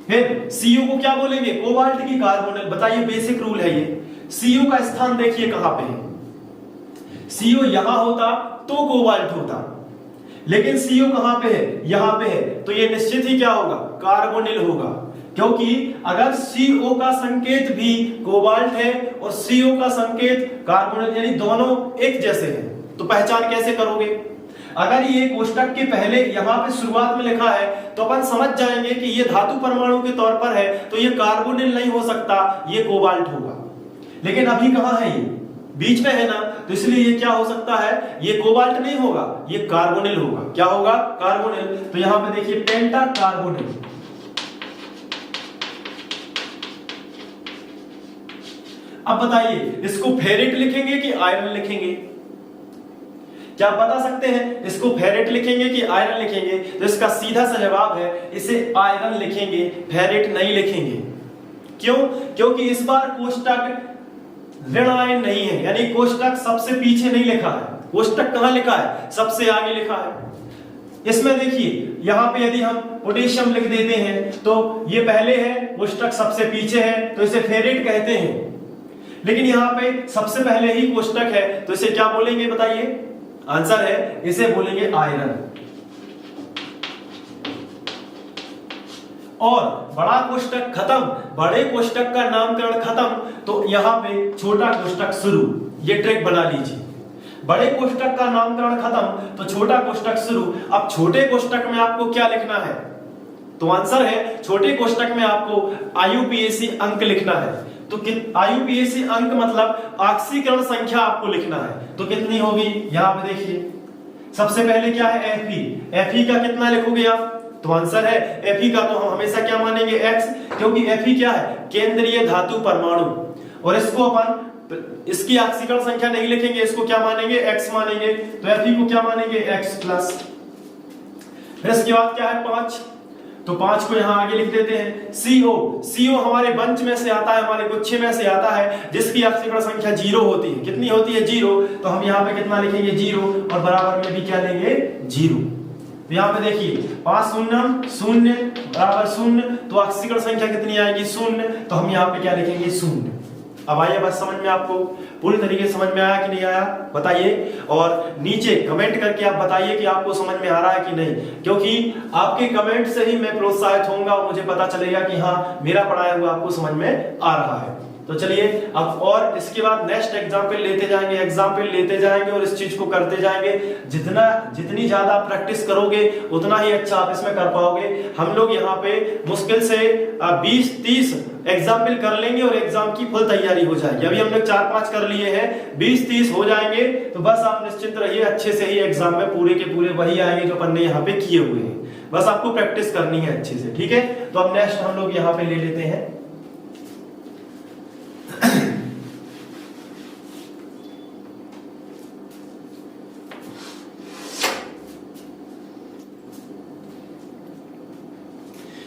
फिर सीयू को क्या बोलेंगे, कोबाल्ट की कार्बोनिल। बताइए बेसिक रूल है ये। सीयू का स्थान देखिए कहां पे है, सीयू यहां होता तो कोबाल्ट होता, लेकिन सीयू कहां पे है, यहां पे है, तो ये निश्चित ही क्या होगा, कार्बोनिल होगा। क्योंकि अगर CO का संकेत भी कोबाल्ट है और CO का संकेत कार्बोनिल, यानी दोनों एक जैसे हैं, तो पहचान कैसे करोगे। अगर ये कोष्टक के पहले यहां पे शुरुआत में लिखा है तो अपन समझ जाएंगे कि ये धातु परमाणु के तौर पर है, तो ये कार्बोनिल नहीं हो सकता, ये कोबाल्ट होगा। लेकिन अभी कहां है, ये बीच में है ना, तो इसलिए ये क्या हो सकता है, ये कोबाल्ट नहीं होगा, ये कार्बोनिल होगा। क्या होगा, कार्बोनिल। तो यहां पे देखिए पेंटा कार्बोनिल। अब बताइए इसको फेरेट लिखेंगे कि आयरन लिखेंगे, क्या आप बता सकते हैं, इसको फेरेट लिखेंगे कि आयरन लिखेंगे। तो इसका सीधा सा जवाब है इसे आयरन लिखेंगे, फेरेट नहीं लिखेंगे। क्यों, क्योंकि इस बार कोष्टक ऋण आयन नहीं है, यानी कोष्टक सबसे पीछे नहीं लिखा है, कोष्टक कहां लिखा है, सबसे आगे लिखा है। इसमें देखिए यहां पे यदि हम पोटेशियम लिख देते हैं तो ये पहले है, कोष्टक सबसे पीछे है, तो इसे फेरेट कहते हैं। लेकिन यहां पे सबसे पहले ही कोष्टक है, तो इसे क्या बोलेंगे, बताइए। आंसर है इसे बोलेंगे आयरन। और बड़ा कोष्टक खत्म, बड़े कोष्टक का नामकरण खत्म, तो यहां पे छोटा कोष्टक शुरू। ये ट्रिक बना लीजिए, बड़े कोष्टक का नामकरण खत्म तो छोटा कोष्टक शुरू। अब छोटे कोष्टक में आपको क्या लिखना है, तो आंसर है छोटे कोष्टक में आपको आईयूपीएसी अंक लिखना है। तो आईयूपीएसी अंक मतलब ऑक्सीकरण संख्या आपको लिखना है। तो कितनी होगी, यहां पे देखिए सबसे पहले क्या है, Fe का कितना लिखोगे आप, तो आंसर है Fe का तो हम हमेशा क्या मानेंगे, X, क्योंकि Fe क्या है, केंद्रीय धातु परमाणु। और इसको अपन इसकी ऑक्सीकरण संख्या नहीं लिखेंगे, इसको क्या मानेंगे, X मानेंगे। तो Fe को क्या मानेंगे, X प्लस। फिर इसके बाद क्या है 5, तो 5 को यहां आगे लिख देते हैं। CO हमारे बंच में से आता है, हमारे गुच्छे में से आता है, जिसकी ऑक्सीकरण संख्या 0 होती है। कितनी होती है, 0। तो हम यहाँ पे कितना लिखेंगे, 0, और बराबर में भी क्या लेंगे, 0। तो यहाँ पे देखिए 5 शून्य शून्य बराबर 0, तो ऑक्सीकरण संख्या कितनी आएगी, 0। तो हम यहाँ पे क्या लिखेंगे, 0। अब आइए बस समझ में, आपको पूरी तरीके से समझ में आया कि नहीं आया, बताइए। और नीचे कमेंट करके आप बताइए कि आपको समझ में आ रहा है कि नहीं, क्योंकि आपके कमेंट से ही मैं प्रोत्साहित होऊंगा और मुझे पता चलेगा कि हाँ मेरा पढ़ाया हुआ आपको समझ में आ रहा है। तो चलिए अब और इसके बाद नेक्स्ट एग्जाम्पल लेते जाएंगे और इस चीज को करते जाएंगे। जितनी ज्यादा प्रैक्टिस करोगे उतना ही अच्छा आप इसमें कर पाओगे। हम लोग यहाँ पे मुश्किल से 20-30 एग्जाम्पल कर लेंगे और एग्जाम की फुल तैयारी हो जाएगी। अभी हम लोग 4-5 कर लिए हैं, 20-30 हो जाएंगे, तो बस आप निश्चिंत रहिए, अच्छे से ही एग्जाम में पूरे के पूरे वही आएंगे जो अपन ने यहाँ पे किए हुए हैं। बस आपको प्रैक्टिस करनी है अच्छे से, ठीक है। तो अब नेक्स्ट हम लोग यहाँ पे ले लेते हैं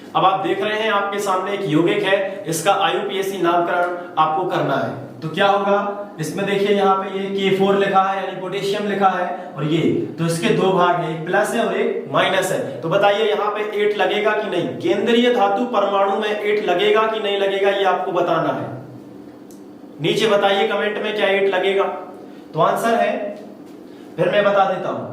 अब आप देख रहे हैं आपके सामने एक यौगिक है, इसका आईयूपीएसी नामकरण आपको करना है। तो क्या होगा, इसमें देखिए यहाँ पे ये K4 लिखा है, यानी पोटेशियम लिखा है, और ये तो इसके 2 भाग हैं, एक प्लस है और एक माइनस है। तो बताइए यहाँ पे 8 लगेगा कि नहीं, केंद्रीय धातु परमाणु में 8 लगेगा कि नहीं लगेगा, ये आपको बताना है। नीचे बताइए कमेंट में क्या 8 लगेगा। तो आंसर है, फिर मैं बता देता हूं,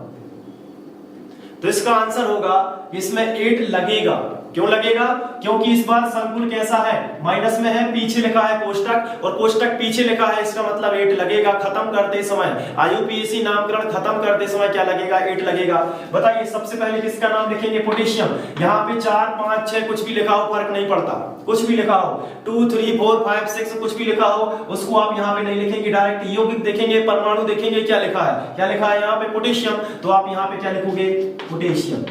तो इसका आंसर होगा इसमें 8 लगेगा। क्यों लगेगा, क्योंकि इस बार संकुल कैसा है, माइनस में है, पीछे लिखा है कोष्टक, और कोष्टक पीछे लिखा है, इसका मतलब 8 लगेगा। खत्म करते समय आईयूपीएसी नामकरण खत्म करते समय क्या लगेगा, 8 लगेगा। बताइए सबसे पहले किसका नाम लिखेंगे, पोटेशियम। यहाँ पे 4, 5, 6 कुछ भी लिखा हो फर्क नहीं पड़ता, कुछ भी लिखा हो, 2, 3, 4, 5, 6 कुछ भी लिखा हो, उसको आप यहाँ पे नहीं लिखेंगे, डायरेक्ट यौगिक देखेंगे, परमाणु देखेंगे, क्या लिखा है, क्या लिखा है यहाँ पे, पोटेशियम। तो आप यहाँ पे क्या लिखोगे, पोटेशियम।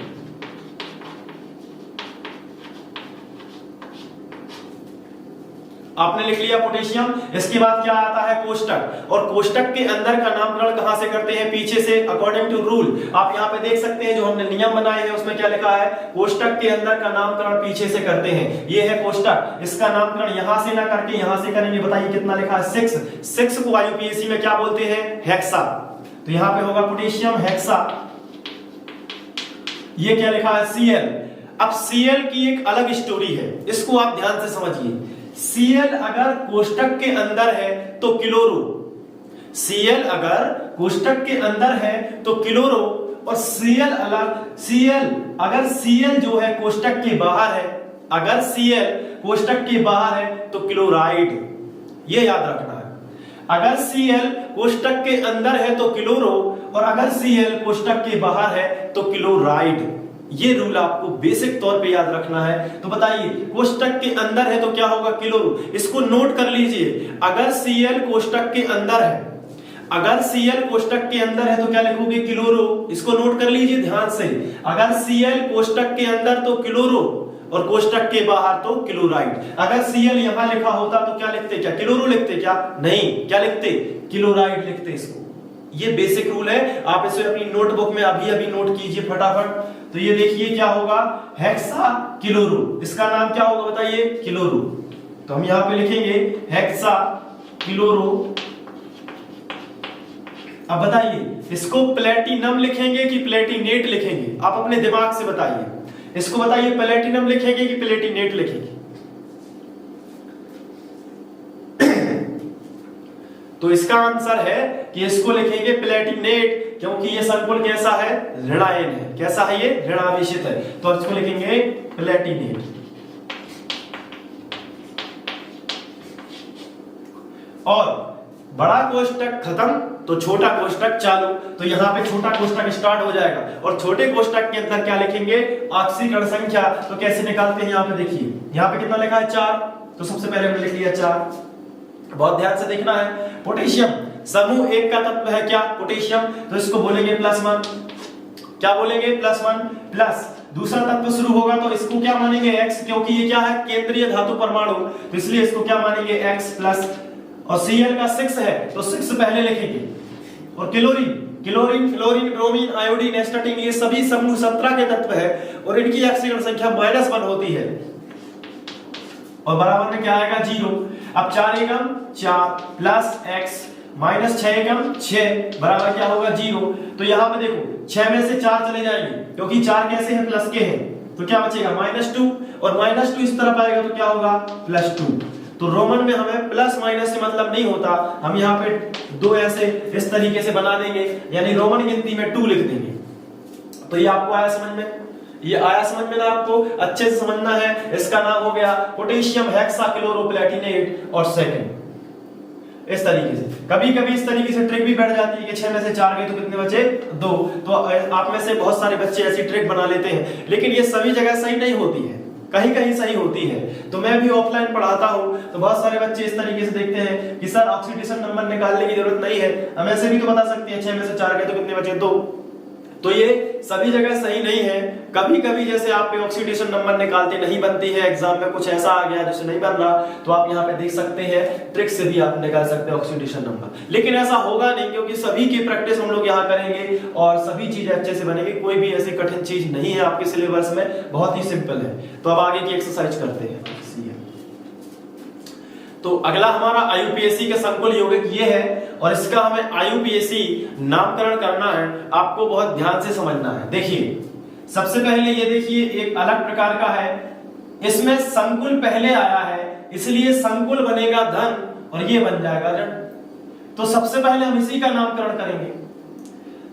आपने लिख लिया पोटेशियम। इसके बाद क्या आता है कोष्टक, और कोष्टक के अंदर का नामकरण कहां से करते हैं, पीछे से, अकॉर्डिंग टू रूल। आप यहाँ पे देख सकते हैं जो हमने नियम बनाए हैं उसमें क्या लिखा है, कोष्टक के अंदर का नामकरण पीछे से करते हैं। ये है कोष्टक, इसका नामकरण यहां से ना करके यहां से करेंगे। बताइए कितना लिखा है, 6 को आईयूपीएसी में क्या बोलते हैं, हेक्सा। तो यहां पे होगा पोटेशियम हेक्सा। ये क्या लिखा है, Cl। अब Cl की एक अलग स्टोरी है, इसको आप ध्यान से समझिए। Cl अगर कोष्टक के अंदर है तो क्लोरो, Cl अगर कोष्टक के अंदर है तो क्लोरो, और Cl अगर Cl जो है कोष्टक के बाहर है, अगर Cl कोष्टक के बाहर है तो क्लोराइड। ये याद रखना है, अगर Cl कोष्टक के अंदर है तो क्लोरो, और अगर Cl कोष्टक के बाहर है तो क्लोराइड। ये रूल आपको बेसिक तौर पे याद रखना है। तो बताइए कोष्टक के अंदर है तो क्या होगा, क्लोरो। इसको नोट कर लीजिए, अगर Cl कोष्टक के अंदर है, अगर Cl कोष्टक के अंदर है तो क्या लिखोगे, क्लोरो। इसको नोट कर लीजिए ध्यान से, अगर Cl कोष्टक के अंदर तो क्लोरो, और कोष्टक के बाहर तो क्लोराइड। अगर Cl यहां लिखा होता तो क्या लिखते, क्या क्लोरो लिखते, क्या नहीं, क्या लिखते, क्लोराइड लिखते इसको। ये बेसिक रूल है, आप इसे अपनी नोटबुक में अभी नोट कीजिए फटाफट। तो ये देखिए क्या होगा, हेक्सा क्लोरो। इसका नाम क्या होगा बताइए, क्लोरो। तो हम यहां पे लिखेंगे हेक्सा क्लोरो। अब बताइए इसको प्लेटिनम लिखेंगे कि प्लेटिनेट लिखेंगे, आप अपने दिमाग से बताइए। इसको बताइए प्लेटिनम लिखेंगे कि प्लेटिनेट लिखेंगे। तो इसका आंसर है कि इसको लिखेंगे प्लेटिनेट, क्योंकि ये संकुल कैसा है, ऋणायन है। कैसा है, ये ऋणावेशित है, तो इसको लिखेंगे प्लेटिनेट। और बड़ा कोष्टक खत्म तो छोटा कोष्टक चालू। तो यहां पे छोटा कोष्टक स्टार्ट हो जाएगा, और छोटे कोष्टक के अंदर क्या लिखेंगे, ऑक्सीकरण संख्या। तो कैसे निकालते हैं, यहां पे देखिए, यहां पे कितना लिखा है, 4। तो सबसे पहले हमने लिख लिया 4। बहुत ध्यान से देखना है। पोटेशियम समूह 1 का तत्व है क्या, पोटेशियम। तो इसको बोलेंगे +1। क्या बोलेंगे, +1 प्लस। दूसरा तत्व शुरू होगा तो इसको क्या मानेंगे, X, क्योंकि ये क्या है, केंद्रीय धातु परमाणु, तो इसलिए इसको क्या मानेंगे, X प्लस। और Cl का 6 है तो 6 पहले लिखेंगे। और क्लोरीन, ब्रोमीन, आयोडीन, एस्टाटीन, ये सभी समूह 17 के तत्व है, और इनकी ऑक्सीकरण संख्या -1 होती है, और बराबर में क्या आएगा, 0। अब 4 एकम 4 प्लस x माइनस 6 एकम 6 बराबर क्या होगा, 0। तो यहां पे देखो 6 में से 4 चले जाएंगे, क्योंकि 4 कैसे है, प्लस के हैं, तो क्या बचेगा, -2, और -2 इस तरफ आएगा तो क्या होगा, +2। तो रोमन में हमें प्लस माइनस से मतलब नहीं होता, हम यहाँ पे 2 ऐसे इस तरीके से बना देंगे, यानी रोमन गिनती में 2 लिख देंगे। तो ये आपको आया समझ में, ये आया समझ में ना, आपको अच्छे से समझना है। इसका नाम हो गया पोटेशियम हेक्साक्लोरोप्लेटिनेट, और सेकंड इस तरीके से। कभी कभी इस तरीके से ट्रिक भी बैठ जाती है कि 6 में से 4 गए तो कितने बचे, 2। तो आप में से बहुत सारे बच्चे ऐसी ट्रिक बना लेते हैं, लेकिन ये सभी जगह सही नहीं होती है, कहीं कहीं सही होती है। तो मैं भी ऑफलाइन पढ़ाता हूं, तो बहुत सारे बच्चे इस तरीके से देखते हैं कि सर ऑक्सीडेशन नंबर निकालने की जरूरत नहीं है, हम ऐसे भी तो बता सकते हैं 6 में से 4 गए तो कितने बचे, 2। तो ये सभी जगह सही नहीं है। कभी कभी जैसे आप पे ऑक्सीडेशन नंबर निकालते नहीं बनती है, एग्जाम में कुछ ऐसा आ गया जिससे नहीं बन रहा, तो आप यहाँ पे देख सकते हैं ट्रिक से भी आप निकाल सकते हैं ऑक्सीडेशन नंबर। लेकिन ऐसा होगा नहीं, क्योंकि सभी की प्रैक्टिस हम लोग यहाँ करेंगे और सभी चीजें अच्छे से बनेगी। कोई भी ऐसी कठिन चीज नहीं है आपके सिलेबस में, बहुत ही सिंपल है। तो अब आगे की एक्सरसाइज करते हैं। तो अगला हमारा आईयूपीएसी का संकुल यौगिक ये है, और इसका हमें आईयूपीएसी नामकरण करना है, आपको बहुत ध्यान से समझना है। देखिए सबसे पहले ये देखिए एक अलग प्रकार का है, इसमें संकुल पहले आया है, इसलिए संकुल बनेगा धन और ये बन जाएगा ऋण। तो सबसे पहले हम इसी का नामकरण करेंगे।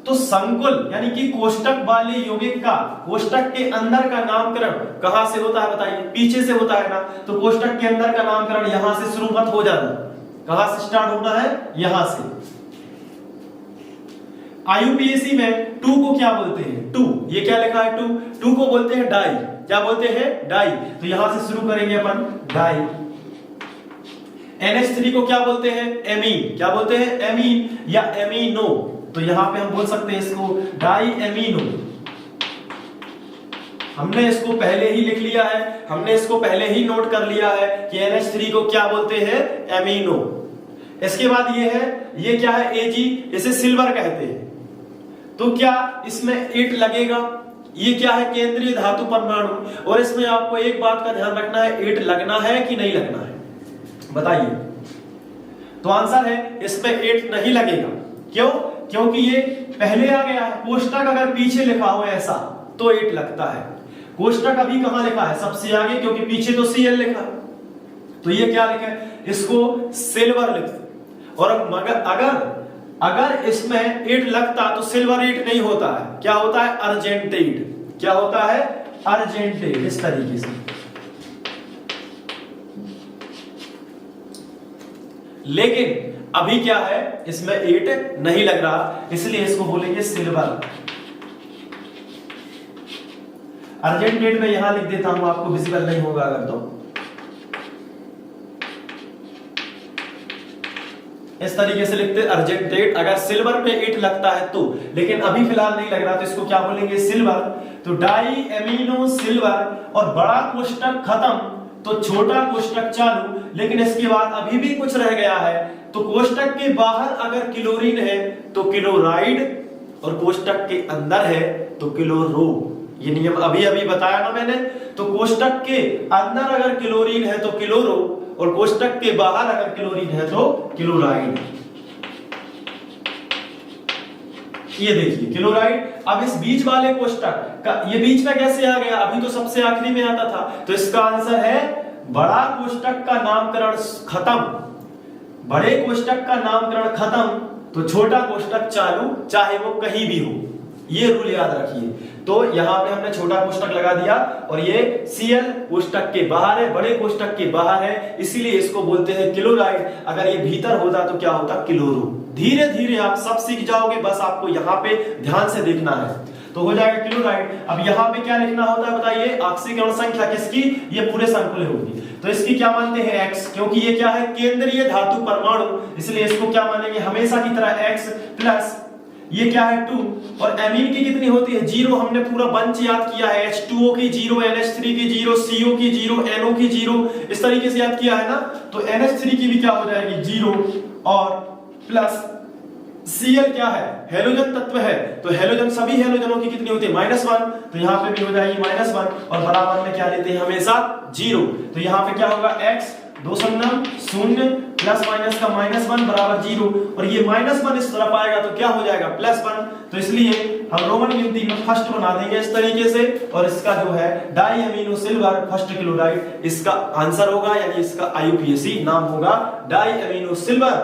तो संकुल यानी कि कोष्टक वाले यौगिक का कोष्टक के अंदर का नामकरण कहां से होता है बताइए, पीछे से होता है ना। तो कोष्टक के अंदर का नामकरण यहां से शुरू मत हो जाना, कहां से स्टार्ट होना है, यहां से। आईयूपीएसी में 2 को क्या बोलते हैं, 2, ये क्या लिखा है 2 को बोलते हैं डाई। क्या बोलते हैं, डाई। तो यहां से शुरू करेंगे अपन, डाई। NH3 को क्या बोलते हैं, एमीन। क्या बोलते हैं, एमीन या एमीनो। तो यहां पे हम बोल सकते हैं इसको डाई एमीनो। हमने इसको पहले ही लिख लिया है, हमने इसको पहले ही नोट कर लिया है कि NH3 को क्या बोलते हैं, एमिनो। इसके बाद ये है, ये क्या है, Ag, इसे सिल्वर कहते हैं। तो क्या इसमें 8 लगेगा? ये क्या है, केंद्रीय धातु परमाणु। और इसमें आपको एक बात का ध्यान रखना है, 8 लगना है कि नहीं लगना है, बताइए। तो आंसर है इसमें 8 नहीं लगेगा। क्यों? क्योंकि ये पहले आ गया है। कोष्टक अगर पीछे लिखा हो ऐसा तो 8 लगता है। कोष्टक अभी कहां लिखा है, सबसे आगे, क्योंकि पीछे तो Cl लिखा है। तो ये क्या लिखा है, इसको सिल्वर लिखते। और अगर इसमें 8 लगता तो सिल्वर 8 नहीं होता है, क्या होता है, अर्जेंटेट। क्या होता है, अर्जेंटेट, इस तरीके से। लेकिन अभी क्या है, इसमें 8 नहीं लग रहा, इसलिए इसको बोलेंगे सिल्वर। अर्जेंटेट में यहां लिख देता हूं, आपको विजिबल नहीं होगा अगर तो। इस तरीके से लिखते अर्जेंटेट, अगर सिल्वर पे 8 लगता है तो। लेकिन अभी फिलहाल नहीं लग रहा, तो इसको क्या बोलेंगे, सिल्वर। तो डाई एमिनो सिल्वर, और बड़ा कोष्टक खत्म तो छोटा कोष्टक चालू। लेकिन इसके बाद अभी भी कुछ रह गया है, तो कोष्टक के बाहर अगर क्लोरीन है तो क्लोराइड, और कोष्टक के अंदर है तो क्लोरो। ये नियम अभी अभी बताया ना मैंने। तो कोष्टक के अंदर अगर क्लोरीन है तो क्लोरो, और कोष्टक के बाहर अगर क्लोरीन है तो क्लोराइड। ये देखिए क्लोराइड। अब इस बीच वाले कोष्टक का, ये बीच में कैसे आ गया, अभी तो सबसे आखिरी में आता था। तो इसका आंसर है बड़ा कोष्टक का नामकरण खत्म, बड़े कोष्टक का नामकरण खत्म तो छोटा कोष्टक चालू, चाहे वो कहीं भी हो। ये रूल याद रखिए। तो यहां पे हमने छोटा कोष्टक लगा दिया, और ये Cl कोष्टक के बाहर है, बड़े कोष्टक के बाहर है, इसीलिए इसको बोलते हैं क्लोराइड। अगर ये भीतर होता तो क्या होता, क्लोरो। धीरे धीरे आप सब सीख जाओगे, बस आपको यहाँ पे ध्यान से देखना है। तो हो जाएगा क्लोराइड। अब यहाँ पे क्या लिखना होता है बताइए, ऑक्सीकरण संख्या किसकी, ये पूरे संकुल होगी। तो इसकी क्या मानते हैं, X, क्योंकि ये क्या है, केंद्रीय धातु परमाणु, इसलिए इसको क्या मानेंगे, हमेशा की तरह X प्लस ये क्या है 2। और एमीन की कितनी होती है, 0। हमने पूरा बंच याद किया है, H2O की 0, NH3 की 0, CO की 0, NO की 0, इस तरीके से याद किया है ना। तो NH3 की भी क्या हो जाएगी 0, और प्लस Cl क्या है, हेलोजन तत्व है। तो हेलोजन, सभी हेलोजनों की कितनी होती है, -1। तो यहाँ पे भी हो जाएगी -1, और बराबर में क्या लेते हैं, हमेशा 0। तो यहाँ पे क्या होगा, x 2 शून्य 0 प्लस माइनस का -1 बराबर 0, और ये -1 इस तरफ आएगा तो क्या हो जाएगा, +1। तो इसलिए हम रोमन गिनती में फर्स्ट बना देंगे इस तरीके से, और इसका जो है di amino silver first chloride इसका आंसर होगा, यानी इसका IUPAC नाम होगा di amino silver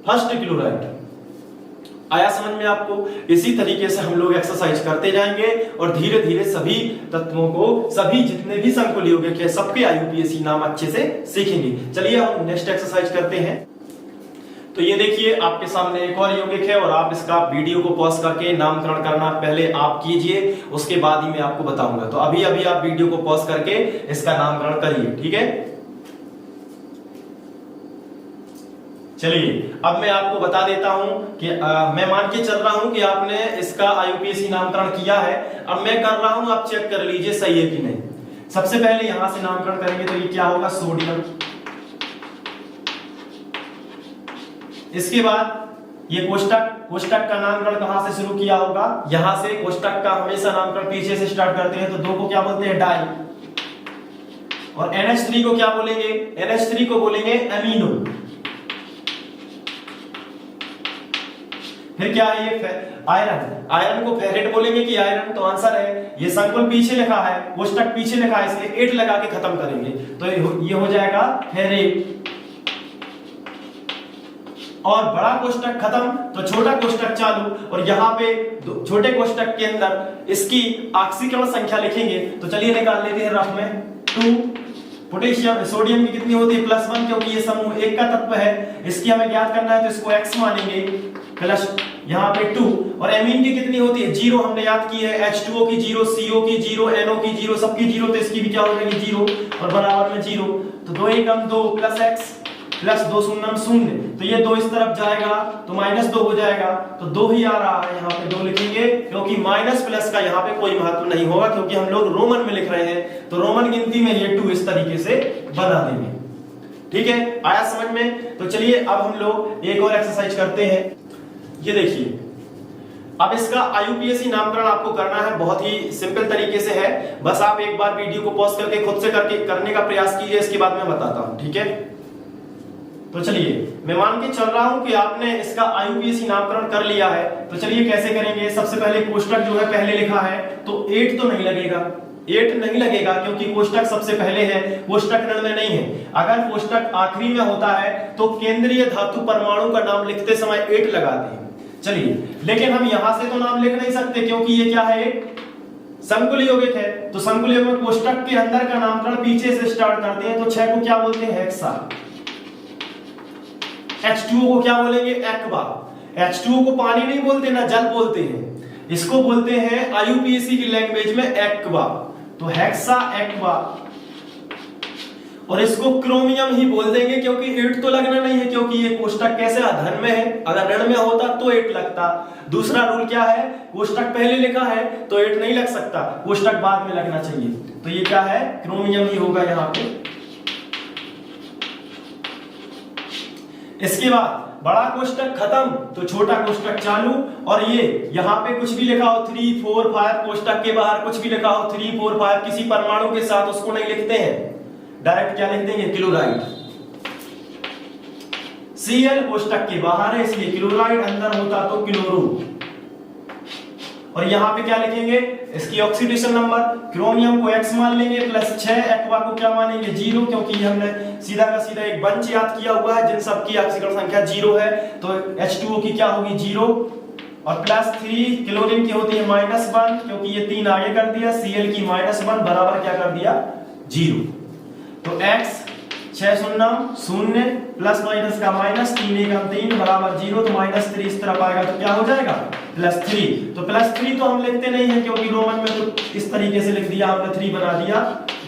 first chloride. आया समझ में आपको। इसी तरीके से हम लोग एक्सरसाइज करते जाएंगे, और धीरे धीरे सभी तत्वों को, सभी जितने भी संकुल यौगिक है सबके IUPAC नाम अच्छे से सीखेंगे। चलिए हम नेक्स्ट एक्सरसाइज करते हैं। तो ये देखिए आपके सामने एक और यौगिक है, और आप इसका वीडियो को पॉज करके नामकरण करना पहले आप कीजिए, उसके बाद ही मैं आपको बताऊंगा। तो अभी अभी आप वीडियो को पॉज करके इसका नामकरण करिए, ठीक है। चलिए अब मैं आपको बता देता हूं कि मैं मान के चल रहा हूं कि आपने इसका IUPAC नामकरण किया है। अब मैं कर रहा हूं, आप चेक कर लीजिए सही है कि नहीं। सबसे पहले यहां से नामकरण करेंगे, तो ये क्या होगा, सोडियम। इसके बाद ये कोष्टक का नामकरण कहां से शुरू किया होगा, यहां से। कोष्टक का हमेशा नामकरण पीछे से स्टार्ट करते हैं। तो 2 को क्या बोलते हैं, डाई। और NH3 को क्या बोलेंगे, NH3 को बोलेंगे एमिनो। फिर क्या है, ये आयरन। आयरन को फेरेट बोलेंगे कि आयरन। तो आंसर है, ये संकुल पीछे लिखा है, कोष्टक पीछे लिखा है, इसलिए 8 लगा के खत्म करेंगे। तो ये हो जाएगा फेरेट। और बड़ा कोष्टक खत्म तो छोटा कोष्टक चालू, और यहाँ पे छोटे कोष्टक के अंदर इसकी ऑक्सीकरण संख्या लिखेंगे। तो चलिए निकाल लेते हैं रफ में। 2 पोटेशियम, सोडियम की कितनी होती है, +1, क्योंकि ये समूह 1 का तत्व है। इसकी हमें ज्ञात करना है, तो इसको x मानेंगे, प्लस यहाँ पे 2। और एमीन की कितनी होती है, 0, हमने याद की है। H2O की 0, CO की 0, NO की 0, सबकी 0, तो इसकी भी क्या हो जाएगी 0, और बराबर में 0। तो 2 एकम 2 प्लस x प्लस 2 शून्यम शून्य, तो ये 2 इस तरफ जाएगा तो -2 हो जाएगा, तो 2 ही आ रहा है, यहाँ पे 2 लिखेंगे क्योंकि माइनस प्लस का यहाँ पे कोई महत्व नहीं होगा क्योंकि हम लोग रोमन में लिख रहे हैं, तो रोमन गिनती में ये 2 इस तरीके से बना देंगे। ठीक है, आया समझ में? तो चलिए अब हम लोग एक और एक्सरसाइज करते हैं। ये देखिए, अब इसका आईयूपीएसी नामकरण आपको करना है, बहुत ही सिंपल तरीके से है, बस आप एक बार वीडियो को पॉज करके खुद से करने का प्रयास कीजिए, इसके बाद मैं बताता हूं। ठीक है, तो चलिए मैं मान के चल रहा हूं कि आपने इसका आईयूपीएसी नामकरण कर लिया है, तो चलिए कैसे करेंगे। सबसे पहले कोष्टक जो है पहले लिखा है, तो 8 तो नहीं लगेगा, 8 नहीं लगेगा क्योंकि कोष्टक सबसे पहले है, कोष्टक ऋण में नहीं है। अगर कोष्टक आखिरी में होता है तो केंद्रीय धातु परमाणु का नाम लिखते समय 8 लगाते हैं। चलिए, लेकिन हम यहां से तो नाम लिख नहीं सकते क्योंकि ये क्या है, संकुल यौगिक है, तो संकुल यौगिक कोष्टक के अंदर का नामकरण पीछे से स्टार्ट करते हैं, तो 6 को क्या बोलते हैं, हेक्सा। H2O को क्या बोलेंगे, एक्वा। H2O को पानी नहीं बोलते ना, जल बोलते हैं, इसको बोलते हैं आईयूपीएसी की लैंग्वेज में एक्वा, तो हेक्सा एक्वा। और इसको क्रोमियम ही बोल देंगे क्योंकि 8 तो लगना नहीं है क्योंकि ये कोष्टक कैसे धन में है, अगर ऋण में होता तो 8 लगता। दूसरा रूल क्या है, कोष्टक पहले लिखा है तो 8 नहीं लग सकता, कोष्टक बाद में लगना चाहिए, तो ये क्या है, क्रोमियम ही होगा यहाँ पे। इसके बाद बड़ा कोष्टक खत्म तो छोटा कोष्टक चालू, और ये यहाँ पे कुछ भी लिखा हो 3, 4, 5, कोष्टक के बाहर कुछ भी लिखा हो 3, 4, 5 किसी परमाणु के साथ, उसको नहीं लिखते हैं, डायरेक्ट क्या लिख देंगे, क्लोराइड। Cl कोष्टक के बाहर है इसलिए क्लोराइड, अंदर होता तो क्लोरो। और यहाँ पे क्या लिखेंगे, इसकी ऑक्सीडेशन नंबर, क्रोमियम को X मान लेंगे प्लस 6, एक्वा को क्या मानेंगे 0, क्योंकि हमने सीधा का सीधा एक बंच याद किया हुआ है जिन सबकी ऑक्सीकरण संख्या 0 है, तो H2O की क्या होगी 0, और प्लस 3 क्लोरीन की होती है -1 क्योंकि ये 3 आगे कर दिया, Cl की -1 बराबर क्या कर दिया 0, तो X 6 शून्य शून्य प्लस माइनस का माइनस, 3 एकम 3 बराबर 0, तो -3 इस तरफ आएगा तो क्या हो जाएगा +3। तो +3 तो हम लिखते नहीं है क्योंकि रोमन में तो इस तरीके से लिख दिया हमने, 3 बना दिया,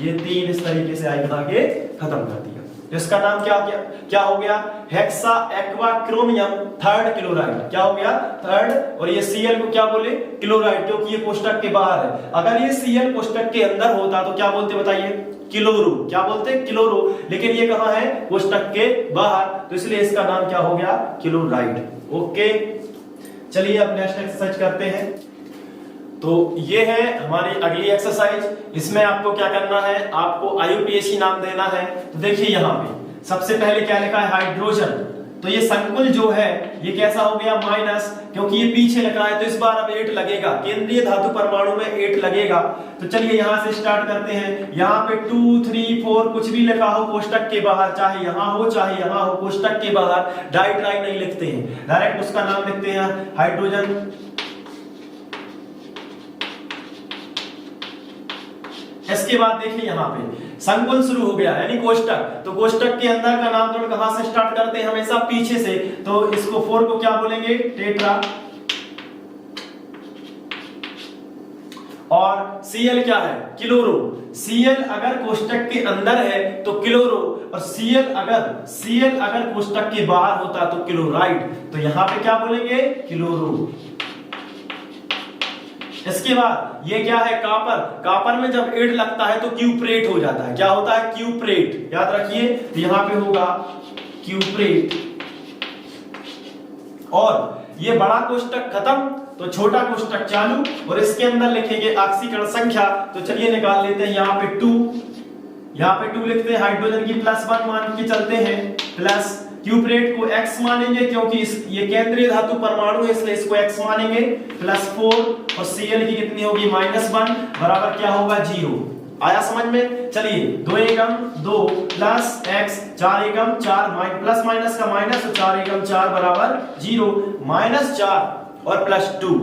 ये 3 इस तरीके से आई बना के खत्म कर दिया। तो इसका नाम क्या हो गया, hexa aqua chromium third chloride, क्या हो गया थर्ड। और ये Cl को क्या बोले, क्लोराइड, क्योंकि ये कोष्टक के बाहर है। अगर ये Cl कोष्टक के अंदर होता तो क्या बोलते बताइए, क्लोरो, क्या बोलते हैं क्लोरो, लेकिन ये कहां है, कोष्टक के बाहर, तो इसलिए इसका नाम क्या हो गया, क्लोराइड। ओके, चलिए अब नेक्स्ट एक्सरसाइज करते हैं। तो ये है हमारी अगली एक्सरसाइज, इसमें आपको क्या करना है, आपको आईयूपीएसी नाम देना है। तो देखिए यहाँ पे सबसे पहले क्या लिखा है, हाइड्रोजन, तो ये संकुल जो है ये कैसा हो गया माइनस, क्योंकि ये पीछे लिखा है तो इस बार अब 8 लगेगा, केंद्रीय धातु परमाणु में 8 लगेगा। तो चलिए यहां से स्टार्ट करते हैं, यहाँ पे 2, 3, 4 कुछ भी लिखा हो कोष्टक के बाहर, चाहे यहां हो चाहे यहां हो, कोष्टक के बाहर डाइट्राई नहीं लिखते हैं, डायरेक्ट उसका नाम लिखते हैं हाइड्रोजन। इसके बाद देखिए यहाँ पे संकुल शुरू हो गया यानी कोष्टक, तो कोष्टक के अंदर का नामकरण कहां से स्टार्ट करते हैं, हमेशा पीछे से, तो इसको 4 को क्या बोलेंगे, टेट्रा। और Cl क्या है, क्लोरो। Cl अगर कोष्टक के अंदर है तो क्लोरो, और Cl अगर कोष्टक के बाहर होता तो क्लोराइड, तो यहां पे क्या बोलेंगे, क्लोरो। इसके बाद ये क्या है, कापर, कापर में जब 8 लगता है तो क्यूप्रेट हो जाता है, क्या होता है, क्यूप्रेट, याद रखिए, तो यहां पे होगा क्यूप्रेट। और ये बड़ा कोष्टक खत्म तो छोटा कोष्टक चालू, और इसके अंदर लिखेंगे ऑक्सीकरण संख्या, तो चलिए निकाल लेते हैं, यहाँ पे 2, यहाँ पे 2 लिखते हैं, हाइड्रोजन की +1 मान के चलते हैं, प्लस क्यूप्रेट को X मानेंगे क्योंकि ये केंद्रीय धातु परमाणु है इसलिए इसको X मानेंगे, +4, और Cl की कितनी होगी -1 बराबर क्या होगा 0। आया समझ में, चलिए 2 एकम 2 प्लस X 4 एकम 4 प्लस माइनस का माइनस, 4 एकम 4 बराबर 0, -4 और +2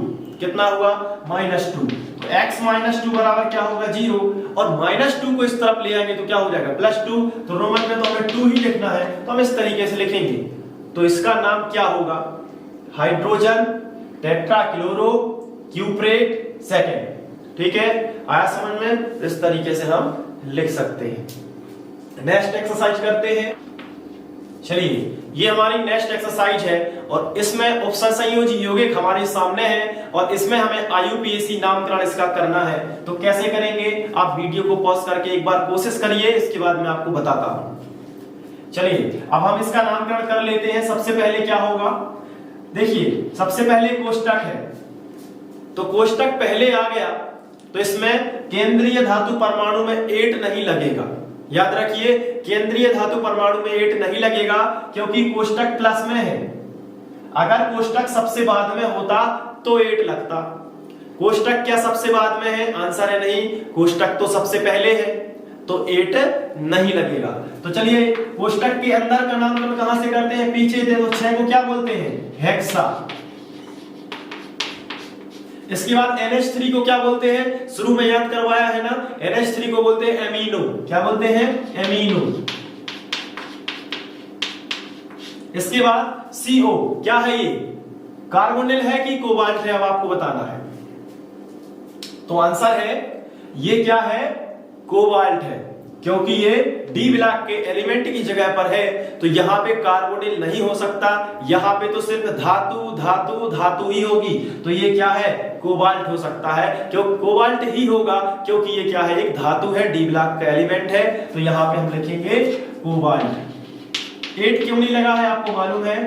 कितना हुआ -2, तो x -2 बराबर क्या होगा 0, और -2 को इस तरफ ले आएंगे तो क्या हो जाएगा +2, तो रोमन में तो हमें 2 ही लिखना है तो हम इस तरीके से लिखेंगे। तो इसका नाम क्या होगा, हाइड्रोजन टेट्राक्लोरो क्यूप्रेट सेकेंड। ठीक है, आया समझ में, इस तरीके से हम लिख सकते हैं। नेक्स्ट एक्सरसाइज करते हैं। चलिए, ये हमारी नेक्स्ट एक्सरसाइज है और इसमें उपसर संयोजी यौगिक हमारे सामने है और इसमें हमें आईयूपीएसी नामकरण इसका करना है। तो कैसे करेंगे, आप वीडियो को पॉज करके एक बार कोशिश करिए, इसके बाद मैं आपको बताता हूं। चलिए, अब हम इसका नामकरण कर लेते हैं। सबसे पहले क्या होगा, देखिए सबसे पहले कोष्टक है, तो कोष्टक पहले आ गया तो इसमें केंद्रीय धातु परमाणु में 8 नहीं लगेगा। याद रखिए, केंद्रीय धातु परमाणु में 8 नहीं लगेगा क्योंकि कोष्टक प्लस में है। अगर कोष्टक सबसे बाद में होता तो 8 लगता। कोष्टक क्या सबसे बाद में है, आंसर है नहीं, कोष्टक तो सबसे पहले है, तो 8 नहीं लगेगा। तो चलिए, कोष्टक के अंदर का नामकरण कहां से करते हैं, पीछे देखो 6 को क्या बोलते हैं, हेक्सा। इसके बाद NH3 को क्या बोलते हैं, शुरू में याद करवाया है ना, NH3 को बोलते हैं एमिनो। क्या बोलते हैं, एमिनो। इसके बाद CO क्या है, ये कार्बोनिल है कि कोबाल्ट है, अब आपको बताना है। तो आंसर है ये क्या है, कोबाल्ट है, क्योंकि ये डी ब्लॉक के एलिमेंट की जगह पर है, तो यहां पे कार्बोनिल नहीं हो सकता, यहां पे तो सिर्फ धातु धातु धातु ही होगी, तो ये क्या है, कोबाल्ट हो सकता है, क्यों कोबाल्ट ही होगा क्योंकि ये क्या है, एक धातु है, डी ब्लॉक का एलिमेंट है, तो यहां पे हम लिखेंगे कोबाल्ट। 8 क्यों नहीं लगा है आपको मालूम है,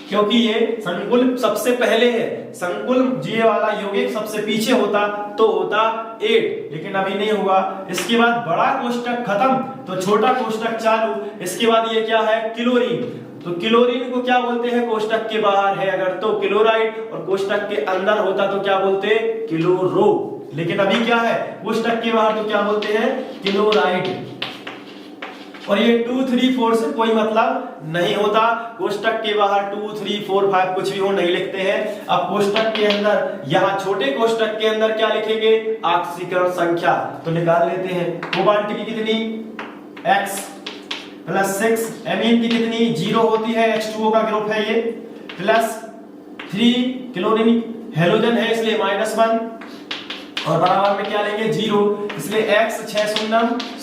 क्योंकि ये संकुल सबसे पहले है, संकुल ये वाला यौगिक सबसे पीछे होता तो होता 8, लेकिन अभी नहीं हुआ। इसके बाद बड़ा कोष्टक खत्म तो छोटा कोष्टक चालू। इसके बाद ये क्या है, क्लोरीन। तो क्लोरीन को क्या बोलते हैं, कोष्टक के बाहर है अगर तो क्लोराइड, और कोष्टक के अंदर होता तो क्या बोलते, क्लोरो। लेकिन अभी क्या है, कोष्टक के बाहर तो क्या बोलते हैं, क्लोराइड। और ये 2 3 4 से कोई मतलब नहीं होता, कोष्टक के बाहर 2 3 4 5 कुछ भी हो नहीं लिखते हैं। अब कोष्टक के अंदर, यहाँ छोटे कोष्टक के अंदर क्या लिखेंगे, ऑक्सीकरण संख्या, तो निकाल लेते हैं। कोबाल्ट की कितनी, X + 6, एमीन की कितनी 0 होती है, H2O का ग्रुप है ये, +3 क्लोरीन हेलोजन है इसलिए -1, और बराबर में क्या लेंगे 0, इसलिए x 6